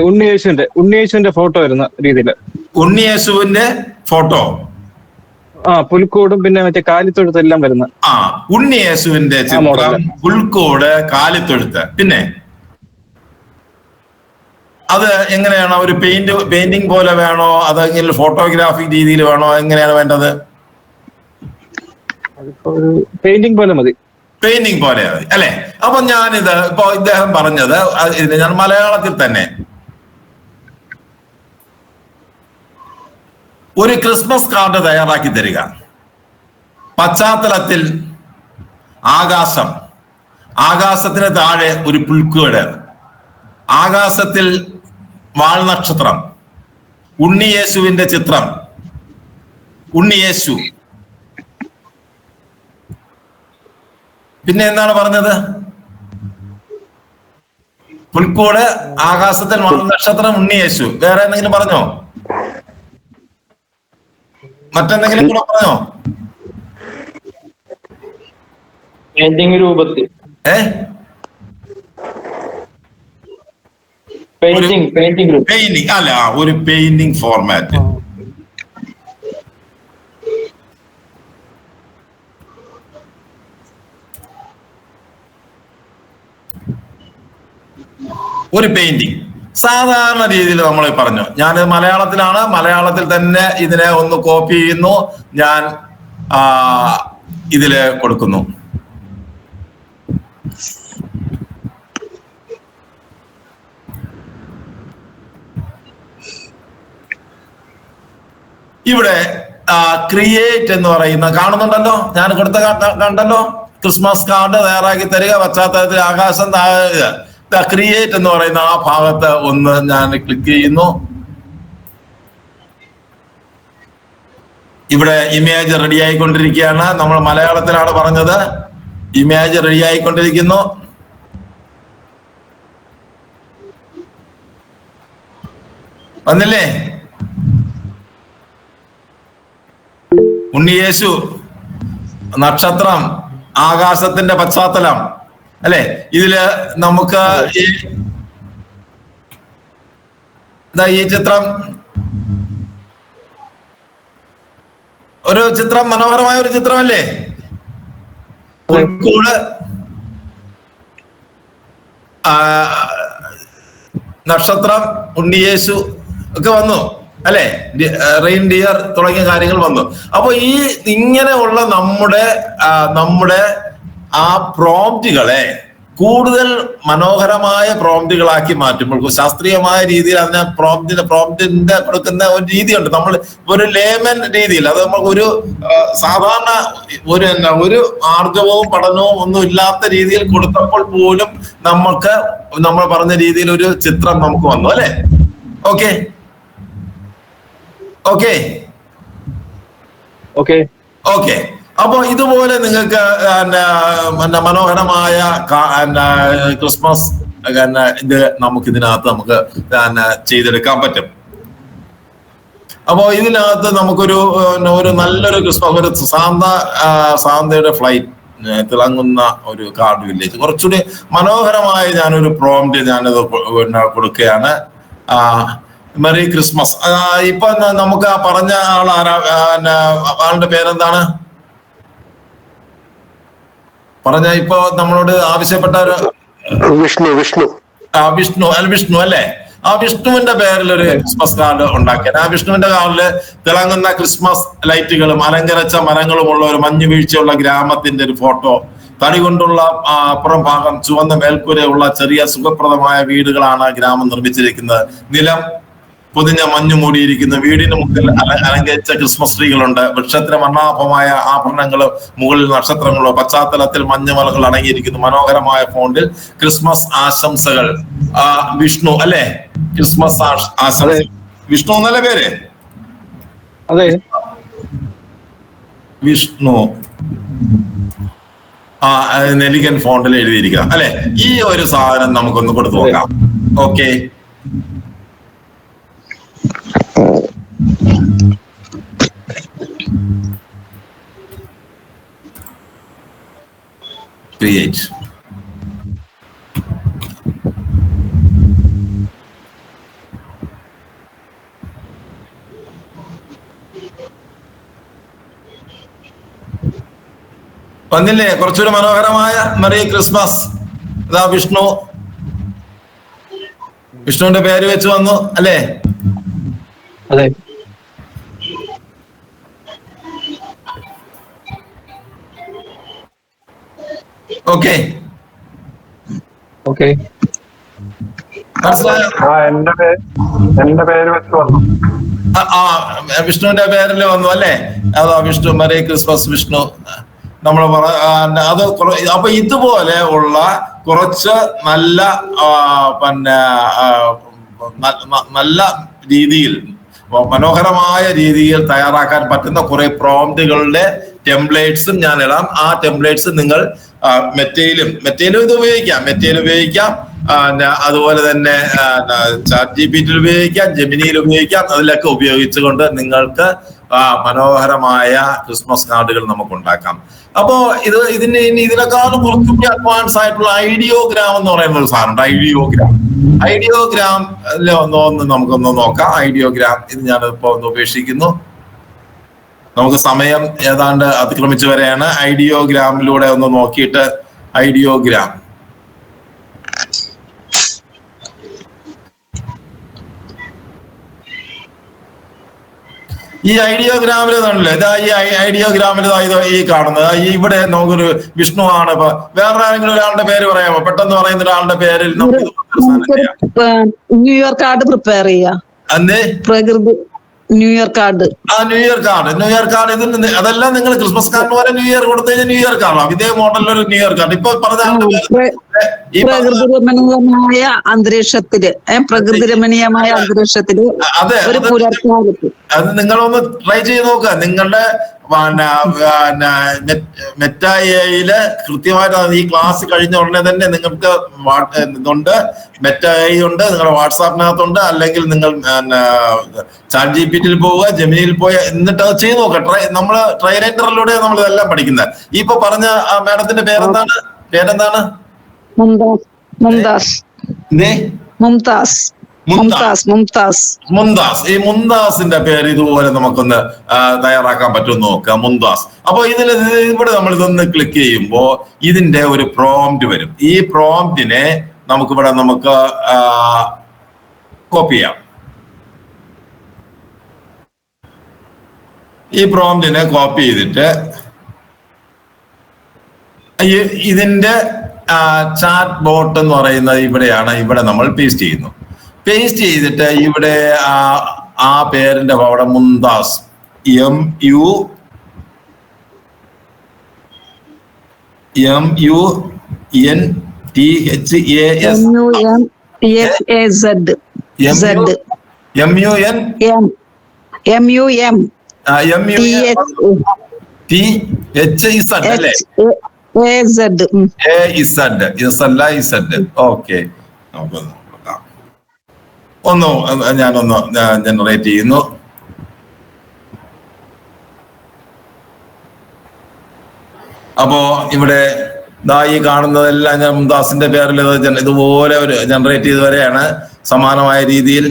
ഉണ്ണിയേശുവിന്റെ ഫോട്ടോ വരുന്ന രീതിയില്. ഉണ്ണിയേശുവിന്റെ ഫോട്ടോ, പുൽക്കൂടും പിന്നെ മറ്റേ കാലിത്തൊഴുത്തെല്ലാം വരുന്ന. ഉണ്ണിയേശുവിന്റെ ചിത്രം, പുൽക്കൂട്, കാലിത്തൊഴുത്ത്. പിന്നെ അത് എങ്ങനെയാണോ? ഒരു പെയിന്റിംഗ് പോലെ വേണോ, അതെങ്കിൽ ഫോട്ടോഗ്രാഫിക് രീതിയിൽ വേണോ, എങ്ങനെയാണ് വേണ്ടത്? പെയിന്റിംഗ് പോലെ മതി. പെയിന്റിംഗ് പോലെ മതി അല്ലെ? അപ്പൊ ഞാനിത് ഇപ്പൊ ഇദ്ദേഹം പറഞ്ഞത് ഞാൻ മലയാളത്തിൽ തന്നെ ഒരു ക്രിസ്മസ് കാർഡ് തയ്യാറാക്കി തരിക. പശ്ചാത്തലത്തിൽ ആകാശം, ആകാശത്തിന് താഴെ ഒരു പുൽക്കൂട്, ആകാശത്തിൽ വാൽനക്ഷത്രം, ഉണ്ണിയേശുവിന്റെ ചിത്രം, ഉണ്ണിയേശു. പിന്നെ എന്താണ് പറഞ്ഞത്? പുൽക്കൂട്, ആകാശത്തിൽ വാൽനക്ഷത്രം, ഉണ്ണിയേശു. വേറെ എന്തെങ്കിലും പറഞ്ഞോ? മറ്റെന്തെങ്കിലും കൂടെ പറഞ്ഞോ? പെയിന്റിംഗ് രൂപത്തിൽ. പെയിന്റിംഗ് അല്ല, ഒരു പെയിന്റിംഗ് ഫോർമാറ്റ്. ഒരു പെയിന്റിംഗ് സാധാരണ രീതിയിൽ നമ്മൾ പറഞ്ഞു. ഞാൻ മലയാളത്തിലാണ്, മലയാളത്തിൽ തന്നെ ഇതിനെ ഒന്ന് കോപ്പി ചെയ്യുന്നു, ഞാൻ ഇതില് കൊടുക്കുന്നു. ഇവിടെ ക്രിയേറ്റ് എന്ന് പറയുന്ന കാണുന്നുണ്ടല്ലോ, ഞാൻ കൊടുത്ത കണ്ടല്ലോ. ക്രിസ്മസ് കാർഡ് തയ്യാറാക്കി തരിക, പശ്ചാത്തലത്തിൽ ആകാശം, ക്രിയേറ്റ് എന്ന് പറയുന്ന ആ ഭാഗത്ത് ഒന്ന് ഞാൻ ക്ലിക്ക് ചെയ്യുന്നു. ഇവിടെ ഇമേജ് റെഡി ആയിക്കൊണ്ടിരിക്കുകയാണ്. നമ്മൾ മലയാളത്തിലാണ് പറഞ്ഞത്. ഇമേജ് റെഡി ആയിക്കൊണ്ടിരിക്കുന്നു. വന്നില്ലേ? ഉണ്ണിയേശു, നക്ഷത്രം, ആകാശത്തിന്റെ പശ്ചാത്തലം അല്ലെ? ഇതില് നമുക്ക് ഈ ചിത്രം, ഒരു ചിത്രം, മനോഹരമായ ഒരു ചിത്രമല്ലേ? പുൽക്കൂട്, നക്ഷത്രം, ഉണ്ണിയേശു ഒക്കെ വന്നു അല്ലെ? റെയിൻഡിയർ തുടങ്ങിയ കാര്യങ്ങൾ വന്നു. അപ്പൊ ഇങ്ങനെയുള്ള നമ്മുടെ ആ പ്രോംപ്റ്റുകളെ കൂടുതൽ മനോഹരമായ പ്രോംപ്റ്റുകളാക്കി മാറ്റുമ്പോൾ, ശാസ്ത്രീയമായ രീതിയിൽ അതിനെ പ്രോംപ്റ്റിന്റെ കൊടുക്കുന്ന ഒരു രീതിയുണ്ട്. നമ്മൾ ഒരു ലേമൻ രീതിയിൽ, അത് നമുക്ക് ഒരു സാധാരണ ഒരു ആർജവവും പഠനവും ഒന്നും ഇല്ലാത്ത രീതിയിൽ കൊടുത്തപ്പോൾ പോലും നമ്മൾ പറഞ്ഞ രീതിയിൽ ഒരു ചിത്രം നമുക്ക് വന്നു അല്ലെ? Okay okay okay okay. അപ്പൊ ഇതുപോലെ നിങ്ങൾക്ക് മനോഹരമായ ക്രിസ്മസ് ഇത് നമുക്ക് ചെയ്തെടുക്കാൻ പറ്റും. അപ്പോ ഇതിനകത്ത് നമുക്കൊരു നല്ലൊരു ക്രിസ്മസ്, ഒരു സാന്തയുടെ ഫ്ലൈറ്റ് തിളങ്ങുന്ന ഒരു കാർഡ് വില്ലേജ്, കുറച്ചുകൂടി മനോഹരമായ ഞാനൊരു പ്രോംപ്റ്റ് ഞാനത് കൊടുക്കുകയാണ്. Merry Christmas. ഇപ്പൊ നമുക്ക് ആ പറഞ്ഞ ആളുടെ പേരെന്താണ് പറഞ്ഞ? ഇപ്പൊ നമ്മളോട് ആവശ്യപ്പെട്ട വിഷ്ണു അല്ലേ? ആ വിഷ്ണുവിന്റെ പേരിൽ ഒരു ക്രിസ്മസ് കാർഡ് ഉണ്ടാക്കിയത്. ആ വിഷ്ണുവിന്റെ കാർഡില് തിളങ്ങുന്ന ക്രിസ്മസ് ലൈറ്റുകളും അലങ്കരിച്ച മരങ്ങളുമുള്ള ഒരു മഞ്ഞു വീഴ്ചയുള്ള ഗ്രാമത്തിന്റെ ഒരു ഫോട്ടോ, തടി കൊണ്ടുള്ള അപ്പുറം ഭാഗം ചുവന്ന മേൽക്കൂരയുള്ള ചെറിയ സുഖപ്രദമായ വീടുകളാണ് ഗ്രാമം നിർമ്മിച്ചിരിക്കുന്നത്. നിലം പൊതിഞ്ഞ മഞ്ഞു മൂടിയിരിക്കുന്നു. വീടിന് മുന്നിൽ അലങ്കരിച്ച ക്രിസ്മസ് ട്രീകളുണ്ട്. വൃക്ഷത്തിന് വർണ്ണാഭമായ ആഭരണങ്ങളോ മുകളിൽ നക്ഷത്രങ്ങളോ, പശ്ചാത്തലത്തിൽ മഞ്ഞുമലകൾ അടങ്ങിയിരിക്കുന്നു. മനോഹരമായ ഫോണ്ടിൽ ക്രിസ്മസ് ആശംസകൾ. വിഷ്ണു അല്ലെ? ക്രിസ്മസ് ആശംസ. വിഷ്ണു എന്നല്ലേ പേര്? അതെ. വിഷ്ണു. നെലിഗൻ ഫോണ്ടിൽ എഴുതിയിരിക്കാം അല്ലെ. ഈ ഒരു സാധനം നമുക്കൊന്ന് കൊടുത്തു നോക്കാം. Okay, create. വന്നില്ലേ? കുറച്ചുകൂടി മനോഹരമായ മെറി ക്രിസ്മസ്. ഇതാ വിഷ്ണു, വിഷ്ണുവിന്റെ പേര് വെച്ച് വന്നു അല്ലേ? അതെ. Okay, okay. മനസ്സിലായോ? എന്റെ പേര് വെച്ച് വന്നു. വിഷ്ണുവിന്റെ പേരിൽ വന്നു അല്ലേ? അതാ വിഷ്ണു, മെറി ക്രിസ്മസ് വിഷ്ണു. നമ്മൾ അത് അപ്പൊ ഇതുപോലെ ഉള്ള കുറച്ച് നല്ല പിന്നെ നല്ല രീതിയിൽ, മനോഹരമായ രീതിയിൽ തയ്യാറാക്കാൻ പറ്റുന്ന കുറെ പ്രോംപ്റ്റുകളുടെ ടെംപ്ലേറ്റ്സും ഞാൻ ഇടാം. ആ ടെംപ്ലേറ്റ്സ് നിങ്ങൾ മെറ്റയിലും ഇത് ഉപയോഗിക്കാം, മെറ്റയിൽ ഉപയോഗിക്കാം, അതുപോലെ തന്നെ ചാറ്റ് GPT ഉപയോഗിക്കാം, ജെമിനിയിൽ ഉപയോഗിക്കാം. അതിലൊക്കെ ഉപയോഗിച്ചുകൊണ്ട് നിങ്ങൾക്ക് മനോഹരമായ ക്രിസ്മസ് കാർഡുകൾ നമുക്ക് ഉണ്ടാക്കാം. അപ്പോ ഇതിനേക്കാളും കുറച്ചുകൂടി അഡ്വാൻസ് ആയിട്ടുള്ള ഐഡിയോഗ്രാം എന്ന് പറയുന്ന ഒരു സാധനം. ഐഡിയോഗ്രാം ഒന്ന് നമുക്കൊന്ന് നോക്കാം. ഐഡിയോഗ്രാം ഇത് ഞാനിപ്പോ ഒന്ന് ഉപേക്ഷിക്കുന്നു. നമുക്ക് സമയം ഏതാണ്ട് അതിക്രമിച്ചു വരെയാണ്. ഐഡിയോഗ്രാമിലൂടെ ഒന്ന് നോക്കിയിട്ട് ഐഡിയോഗ്രാം ഈ ഐഡിയോഗ്രാമിൽ ആണല്ലേ, ഇതാ ഈ ഐഡിയോഗ്രാമിൽ ഈ കാണുന്നത് ഇവിടെ നമുക്കൊരു വിഷ്ണു ആണ്. ഇപ്പൊ വേറെ ആരെങ്കിലും ഒരാളുടെ പേര് പറയാമോ? പെട്ടെന്ന് പറയുന്ന ഒരാളുടെ പേരിൽ ന്യൂ ഇയർ കാർഡ് പ്രിപ്പയർ ചെയ്യാം. പ്രകൃതി new year card. New year card ഇതിന് അതെല്ലാം നിങ്ങൾ ക്രിസ്മസ് കാർഡ് പോലെ ന്യൂ ഇയർ കൊടുത്തു കഴിഞ്ഞാൽ ന്യൂ ഇയർ കാർഡാണ്. ഇതേ മോഡലിലൊരു ന്യൂ ഇയർ കാർഡ് ഇപ്പൊ പറഞ്ഞ പ്രകൃതി രമണീയമായ അന്തരീക്ഷത്തില് ഒരു പുലർക്കാലത്ത് അത് നിങ്ങളൊന്ന് ട്രൈ ചെയ്ത് നോക്കുക. നിങ്ങളുടെ മെറ്റായില് കൃത്യമായിട്ട് ഈ ക്ലാസ് കഴിഞ്ഞ ഉടനെ തന്നെ നിങ്ങൾക്ക് ഇതുണ്ട്, മെറ്റായി ഉണ്ട്, നിങ്ങളുടെ വാട്സാപ്പിനകത്തുണ്ട്. അല്ലെങ്കിൽ നിങ്ങൾ ചാറ്റ് GPT പോവുക, ജെമിനിയിൽ പോയി എന്നിട്ട് അത് ചെയ്ത് നോക്കുക. നമ്മള് ട്രൈലൈറ്ററിലൂടെ നമ്മൾ ഇതെല്ലാം പഠിക്കുന്നത്. ഇപ്പൊ പറഞ്ഞ മാഡത്തിന്റെ പേരെന്താണ്? മുംതാസ്. ഈ മുംതാസിന്റെ പേര് ഇതുപോലെ നമുക്കൊന്ന് തയ്യാറാക്കാൻ പറ്റുമെന്ന് നോക്കാം. മുംതാസ്. അപ്പൊ ഇവിടെ നമ്മൾ ഇതൊന്ന് ക്ലിക്ക് ചെയ്യുമ്പോ ഇതിന്റെ ഒരു പ്രോംപ്റ്റ് വരും. ഈ പ്രോംപ്റ്റിനെ നമുക്കിവിടെ കോപ്പി ചെയ്യാം. ഈ പ്രോംപ്റ്റിനെ കോപ്പി ചെയ്തിട്ട് ഇതിന്റെ ചാറ്റ് ബോട്ട് എന്ന് പറയുന്നത് ഇവിടെയാണ്. ഇവിടെ നമ്മൾ പേസ്റ്റ് ചെയ്യുന്നു. പേസ്റ്റ് ചെയ്തിട്ട് ഇവിടെ ആ പേരിന്റെ അവിടെ മുംതാസ് ഓക്കെ, ഞാനൊന്ന് ജനറേറ്റ് ചെയ്യുന്നു. അപ്പോ ഇവിടെ ഈ കാണുന്നതെല്ലാം ഞാൻ മുംതാസിന്റെ പേരിൽ ഇതുപോലെ ഒരു ജനറേറ്റ് ചെയ്ത് വരെയാണ് സമാനമായ രീതിയിൽ.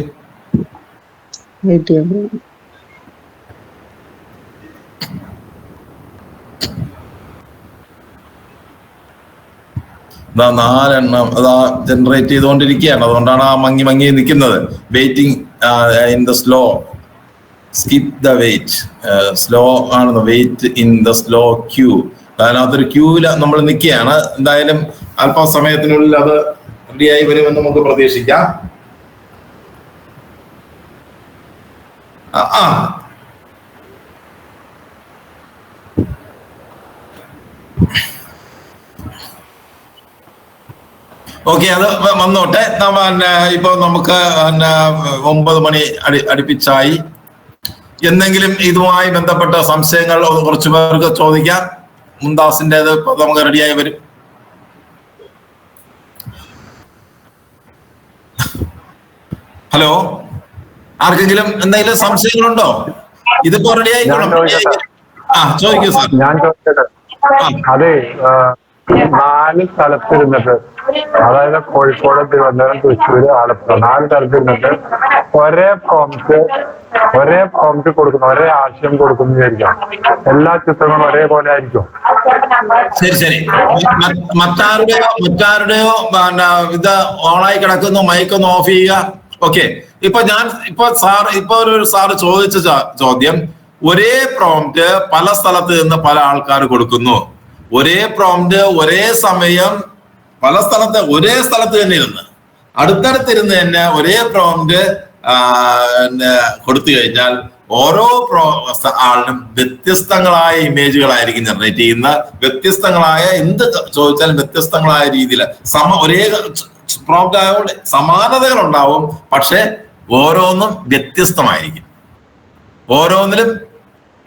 നാലെണ്ണം അതാ ജനറേറ്റ് ചെയ്തുകൊണ്ടിരിക്കുകയാണ്. അതുകൊണ്ടാണ് ആ മങ്ങി നിൽക്കുന്നത്. Waiting in the slow, skip the wait, slow ആണ് wait in the slow queue. അതിനകത്തൊരു ക്യൂവിൽ നമ്മൾ നിൽക്കുകയാണ്. എന്തായാലും അല്പസമയത്തിനുള്ളിൽ അത് റെഡിയായി വരുമെന്ന് നമുക്ക് പ്രതീക്ഷിക്കാം. ഓക്കെ, അത് വന്നോട്ടെ. ഇപ്പൊ നമുക്ക് 9 മണി അടുപ്പിച്ചായി. എന്തെങ്കിലും ഇതുമായി ബന്ധപ്പെട്ട സംശയങ്ങൾ കുറച്ചു പേർക്ക് ചോദിക്കാം. മുംതാസിൻ്റെത് ഇപ്പൊ നമുക്ക് റെഡിയായി വരും. ഹലോ, ആർക്കെങ്കിലും എന്തെങ്കിലും സംശയങ്ങളുണ്ടോ? ഇതിപ്പോ റെഡി ആയിക്കോളും. ചോദിക്കൂ സാർ. ഞാൻ ചോദിച്ചത് അതെ, 4 സ്ഥലത്തിരുന്നിട്ട്, അതായത് കോഴിക്കോട്, തിരുവനന്തപുരം, തൃശ്ശൂര്, ആലപ്പുഴ 4 സ്ഥലത്തിരുന്നിട്ട് ഒരേ പ്രോംപ്റ്റ് കൊടുക്കുന്നു, ഒരേ ആശയം കൊടുക്കുന്നു വിചാരിക്കാം. എല്ലാ ചിത്രങ്ങളും ഒരേപോലെ ആയിരിക്കും. ശരി. മറ്റാരുടെയോ ഇത് ഓണായി കിടക്കുന്നു, മൈക്കൊന്ന് ഓഫ് ചെയ്യുക. ഓക്കെ. ഇപ്പൊ ഒരു സാറ് ചോദിച്ച ചോദ്യം, ഒരേ പ്രോംപ്റ്റ് പല സ്ഥലത്ത് നിന്ന് പല ആൾക്കാർ കൊടുക്കുന്നു. ഒരേ പ്രോംപ്റ്റ് ഒരേ സമയം പല സ്ഥലത്ത് ഒരേ സ്ഥലത്ത് തന്നെ ഇരുന്ന് അടുത്തടുത്തിരുന്ന് തന്നെ ഒരേ പ്രോംപ്റ്റ് കൊടുത്തു കഴിഞ്ഞാൽ ഓരോ ആളിനും വ്യത്യസ്തങ്ങളായ ഇമേജുകളായിരിക്കും ജനറേറ്റ് ചെയ്യുന്ന. വ്യത്യസ്തങ്ങളായ എന്ത് ചോദിച്ചാലും വ്യത്യസ്തങ്ങളായ രീതിയിൽ ഒരേ പ്രോംപ്റ്റ് ആയതുകൊണ്ട് സമാനതകൾ ഉണ്ടാവും, പക്ഷെ ഓരോന്നും വ്യത്യസ്തമായിരിക്കും. ഓരോന്നിലും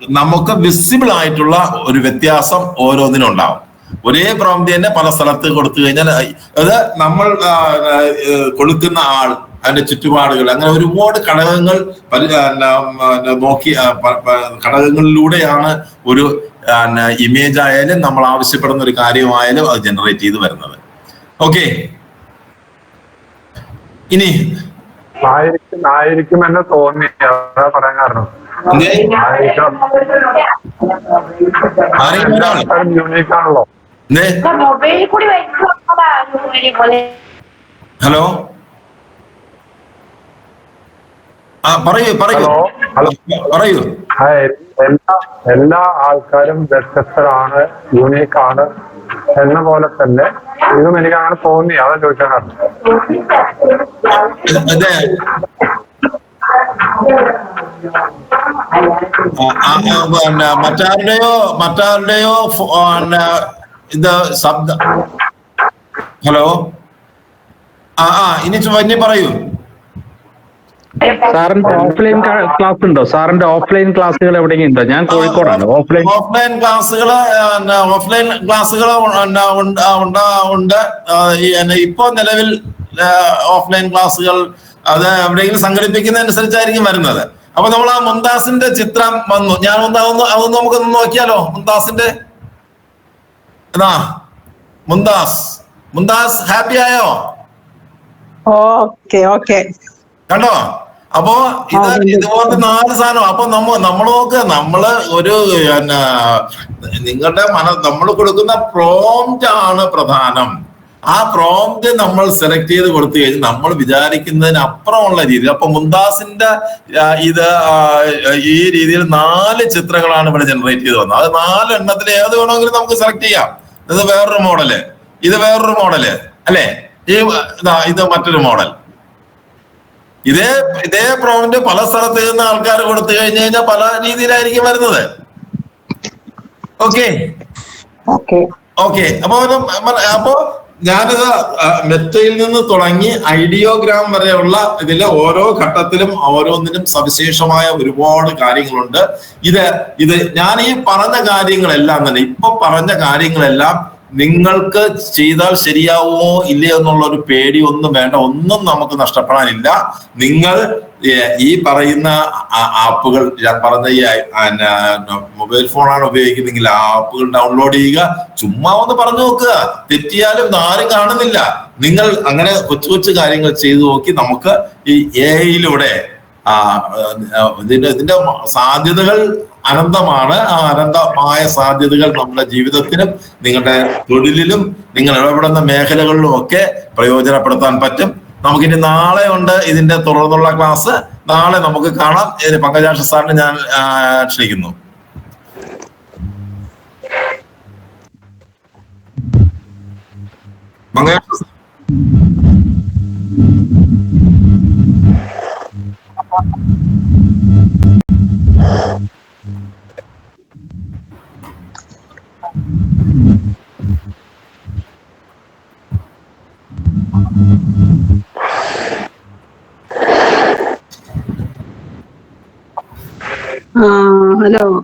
നമുക്ക് വിസിബിൾ ആയിട്ടുള്ള ഒരു വ്യത്യാസം ഓരോന്നിനും ഉണ്ടാവും. ഒരേ പ്രോംപ്റ്റ് തന്നെ പല സ്ഥലത്ത് കൊടുത്തു കഴിഞ്ഞാൽ അത് നമ്മൾ കൊടുക്കുന്ന ആൾ, അതിന്റെ ചുറ്റുപാടുകൾ, അങ്ങനെ ഒരുപാട് ഘടകങ്ങൾ നോക്കി ഘടകങ്ങളിലൂടെയാണ് ഒരു ഇമേജ് ആയാലും നമ്മൾ ആവശ്യപ്പെടുന്ന ഒരു കാര്യമായാലും അത് ജനറേറ്റ് ചെയ്ത് വരുന്നത്. ഓക്കെ. ഇനി ആയിരിക്കും എന്ന് തോന്നി, അതാ പറയാൻ കാരണം. യൂണീക്ക് ആണല്ലോ. ഹലോ, പറയൂ. എല്ലാ ആൾക്കാരും വ്യത്യസ്തരാണ്, യൂണീക്ക് ആണ് എന്ന പോലെ തന്നെ ഇതും എനിക്ക് അങ്ങനെ തോന്നി, അതാ ചോദിക്കാൻ കാരണം. മറ്റാരുടെയോ ഇത് ശബ്ദം. ഹലോ, ഇനി പറയൂ. സാറിന്റെ ഓഫ്ലൈൻ ക്ലാസ് ഉണ്ടോ? സാറിന്റെ ഓഫ്ലൈൻ ക്ലാസ്സുകൾ എവിടെയെങ്കിലും ഉണ്ടോ? ഞാൻ കോഴിക്കോടാണ്. ഓഫ്ലൈൻ ക്ലാസ്സുകൾ ഉണ്ട്. ഇപ്പൊ നിലവിൽ ഓഫ്ലൈൻ ക്ലാസ്സുകൾ അത് എവിടെയെങ്കിലും സംഘടിപ്പിക്കുന്നതനുസരിച്ചായിരിക്കും വരുന്നത്. അപ്പൊ നമ്മൾ ആ മുംതാസിന്റെ ചിത്രം വന്നു, അതൊന്ന് നമുക്കൊന്ന് നോക്കിയാലോ? മുംതാസിന്റെ മുംതാസ് ഹാപ്പി ആയോ? ഓക്കെ. കണ്ടോ? അപ്പോ ഇതുപോലത്തെ 4 സാധനം. അപ്പൊ നമ്മൾ നോക്കുക, നമ്മള് ഒരു നിങ്ങളുടെ നമ്മൾ കൊടുക്കുന്ന പ്രോംപ്റ്റ് ആണ് പ്രധാനം. ആ പ്രോംപ്റ്റ് നമ്മൾ സെലക്ട് ചെയ്ത് കൊടുത്തു കഴിഞ്ഞാൽ നമ്മൾ വിചാരിക്കുന്നതിന് അപ്പുറമുള്ള രീതിയിൽ. അപ്പൊ മുംതാസിന്റെ ഈ രീതിയിൽ 4 ചിത്രങ്ങളാണ് ഇവിടെ ജനറേറ്റ് ചെയ്ത് വന്നത്. അത് 4 എണ്ണത്തിൽ ഏത് വേണമെങ്കിലും നമുക്ക് സെലക്ട് ചെയ്യാം. ഇത് വേറൊരു മോഡല്, ഇത് വേറൊരു മോഡല്, അല്ലെ? ഇത് മറ്റൊരു മോഡൽ. ഇതേ പ്രോംപ്റ്റ് പല സ്ഥലത്ത് നിന്ന് ആൾക്കാർ കൊടുത്തു കഴിഞ്ഞാൽ പല രീതിയിലായിരിക്കും വരുന്നത്. ഓക്കെ. അപ്പോ ഞാനിത് മെറ്റയിൽ നിന്ന് തുടങ്ങി ഐഡിയോഗ്രാം വരെയുള്ള ഇതിലെ ഓരോ ഘട്ടത്തിലും ഓരോന്നിനും സവിശേഷമായ ഒരുപാട് കാര്യങ്ങളുണ്ട്. ഇത് ഞാൻ ഈ പറഞ്ഞ കാര്യങ്ങളെല്ലാം തന്നെ, ഇപ്പൊ പറഞ്ഞ കാര്യങ്ങളെല്ലാം നിങ്ങൾക്ക് ചെയ്താൽ ശരിയാവുമോ ഇല്ലയോ എന്നുള്ള ഒരു പേടി ഒന്നും വേണ്ട. ഒന്നും നമുക്ക് നഷ്ടപ്പെടാനില്ല. നിങ്ങൾ ഈ പറയുന്ന ആപ്പുകൾ, ഞാൻ പറഞ്ഞ ഈ മൊബൈൽ ഫോണാണ് ഉപയോഗിക്കുന്നെങ്കിൽ ആ ആപ്പുകൾ ഡൗൺലോഡ് ചെയ്യുക. ചുമ്മാ ഒന്ന് പറഞ്ഞു നോക്കുക, തെറ്റിയാലും ആരും കാണുന്നില്ല. നിങ്ങൾ അങ്ങനെ കൊച്ചു കാര്യങ്ങൾ ചെയ്തു നോക്കി നമുക്ക് ഈ AI-യിലൂടെ ഇതിന്റെ സാധ്യതകൾ അനന്തമാണ്. ആ അനന്തമായ സാധ്യതകൾ നമ്മുടെ ജീവിതത്തിലും നിങ്ങളുടെ തൊഴിലിലും നിങ്ങൾ ഇടപെടുന്ന മേഖലകളിലും ഒക്കെ പ്രയോജനപ്പെടുത്താൻ പറ്റും. നമുക്കിനി നാളെ ഉണ്ട് ഇതിന്റെ തുടർന്നുള്ള ക്ലാസ്. നാളെ നമുക്ക് കാണാം. പങ്കജാക്ഷ സാറിനെ ഞാൻ ക്ഷണിക്കുന്നു. പങ്കജാക്ഷ ഹലോ.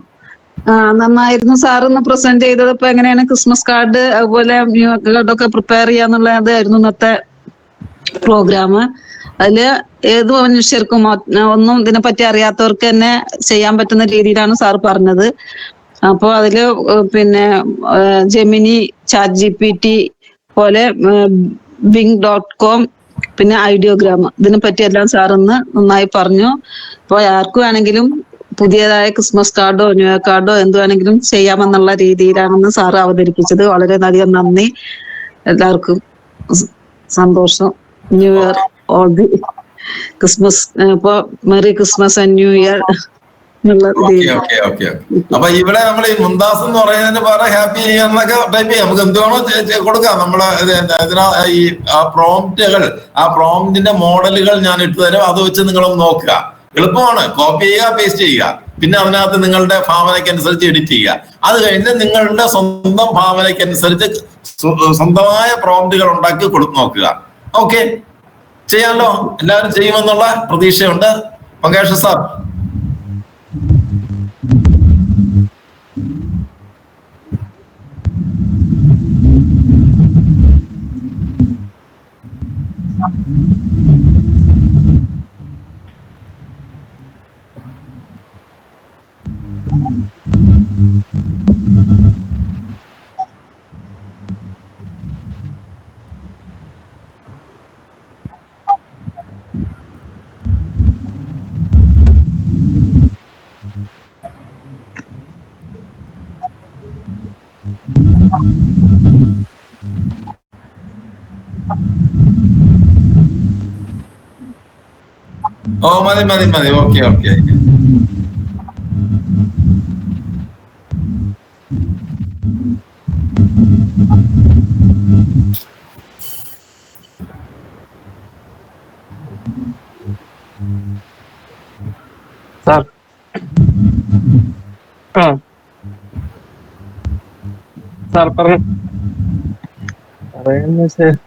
നന്നായിരുന്നു സാർ ഇന്ന് പ്രസന്റ് ചെയ്തത്. ഇപ്പൊ എങ്ങനെയാണ് ക്രിസ്മസ് കാർഡ് അതുപോലെ ന്യൂ ഇയർ കാർഡൊക്കെ പ്രിപ്പയർ ചെയ്യാന്നുള്ളതായിരുന്നു ഇന്നത്തെ പ്രോഗ്രാം. അതില് ഏത് മനുഷ്യർക്കും ഒന്നും ഇതിനെപ്പറ്റി അറിയാത്തവർക്ക് തന്നെ ചെയ്യാൻ പറ്റുന്ന രീതിയിലാണ് സാർ പറഞ്ഞത്. അപ്പൊ അതില് പിന്നെ ജെമിനി, ചാറ്റ് GPT പോലെ bing.com പിന്നെ ഐഡിയോഗ്രാം ഇതിനെപ്പറ്റി എല്ലാം സാർ ഇന്ന് നന്നായി പറഞ്ഞു. അപ്പൊ ആർക്കും വേണമെങ്കിലും പുതിയതായ ക്രിസ്മസ് കാർഡോ ന്യൂ ഇയർ കാർഡോ എന്ത് വേണമെങ്കിലും ചെയ്യാമെന്നുള്ള രീതിയിലാണെന്ന് സാറ് അവതരിപ്പിച്ചത്. വളരെയധികം നന്ദി. എല്ലാവർക്കും സന്തോഷം. New year all the Christmas. ഇപ്പൊ merry Christmas and new year എന്നുള്ള ഓക്കെ. അപ്പൊ ഇവിടെ നമ്മൾ ഈ മുന്താസ് എന്ന് പറയുന്നതിന് പകരം ഹാപ്പി എന്നൊക്കെ ടൈപ്പ് ചെയ്യാം. നമുക്ക് എന്തുവേണോ കൊടുക്കാം. നമ്മള് ഈ പ്രോംപ്റ്റുകൾ, ആ പ്രോംപ്റ്റിന്റെ മോഡലുകൾ ഞാൻ ഇട്ടു തരും. അത് വെച്ച് നിങ്ങളൊന്ന് നോക്കുക. എളുപ്പമാണ്. കോപ്പി ചെയ്യുക, പേസ്റ്റ് ചെയ്യുക. പിന്നെ അതിനകത്ത് നിങ്ങളുടെ ഭാവനയ്ക്കനുസരിച്ച് എഡിറ്റ് ചെയ്യുക. അത് കഴിഞ്ഞ് നിങ്ങളുടെ സ്വന്തം ഭാവനയ്ക്കനുസരിച്ച് സ്വന്തമായ പ്രോംപ്റ്റുകൾ ഉണ്ടാക്കി കൊടുത്തു നോക്കുക. ഓക്കെ, ചെയ്യാമല്ലോ. എല്ലാവരും ചെയ്യുമെന്നുള്ള പ്രതീക്ഷയുണ്ട്. പങ്കേഷ് സാർ. ഓ മതി. ഓക്കെ. സാർ സാർ പറഞ്ഞു.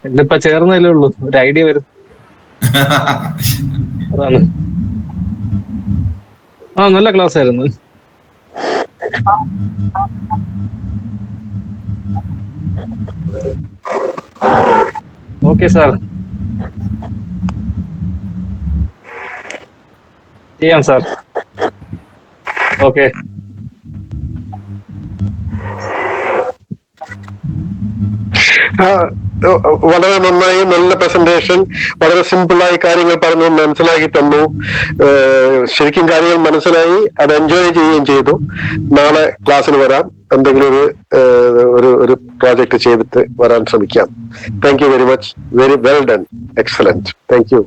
ഇതിപ്പോ ചേർന്നല്ലേ ഉള്ളൂ, ഒരു ഐഡിയ വരും. അതാണ്. നല്ല ക്ലാസ് ആയിരുന്നു. ഓക്കെ സാർ, ചെയ്യാം സാർ. ഓക്കെ. വളരെ നന്നായി, നല്ല പ്രസന്റേഷൻ. വളരെ സിമ്പിളായി കാര്യങ്ങൾ പറഞ്ഞു മനസ്സിലാക്കി തന്നു. ശരിക്കും കാര്യങ്ങൾ മനസ്സിലായി, അത് എൻജോയ് ചെയ്യുകയും ചെയ്തു. നാളെ ക്ലാസ്സിന് വരാം. എന്തെങ്കിലും ഒരു പ്രോജക്റ്റ് ചെയ്തിട്ട് വരാൻ ശ്രമിക്കാം. Thank you very much. Very well done. Excellent. Thank you.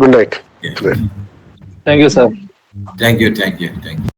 Good night. Thank you, sir. Thank you.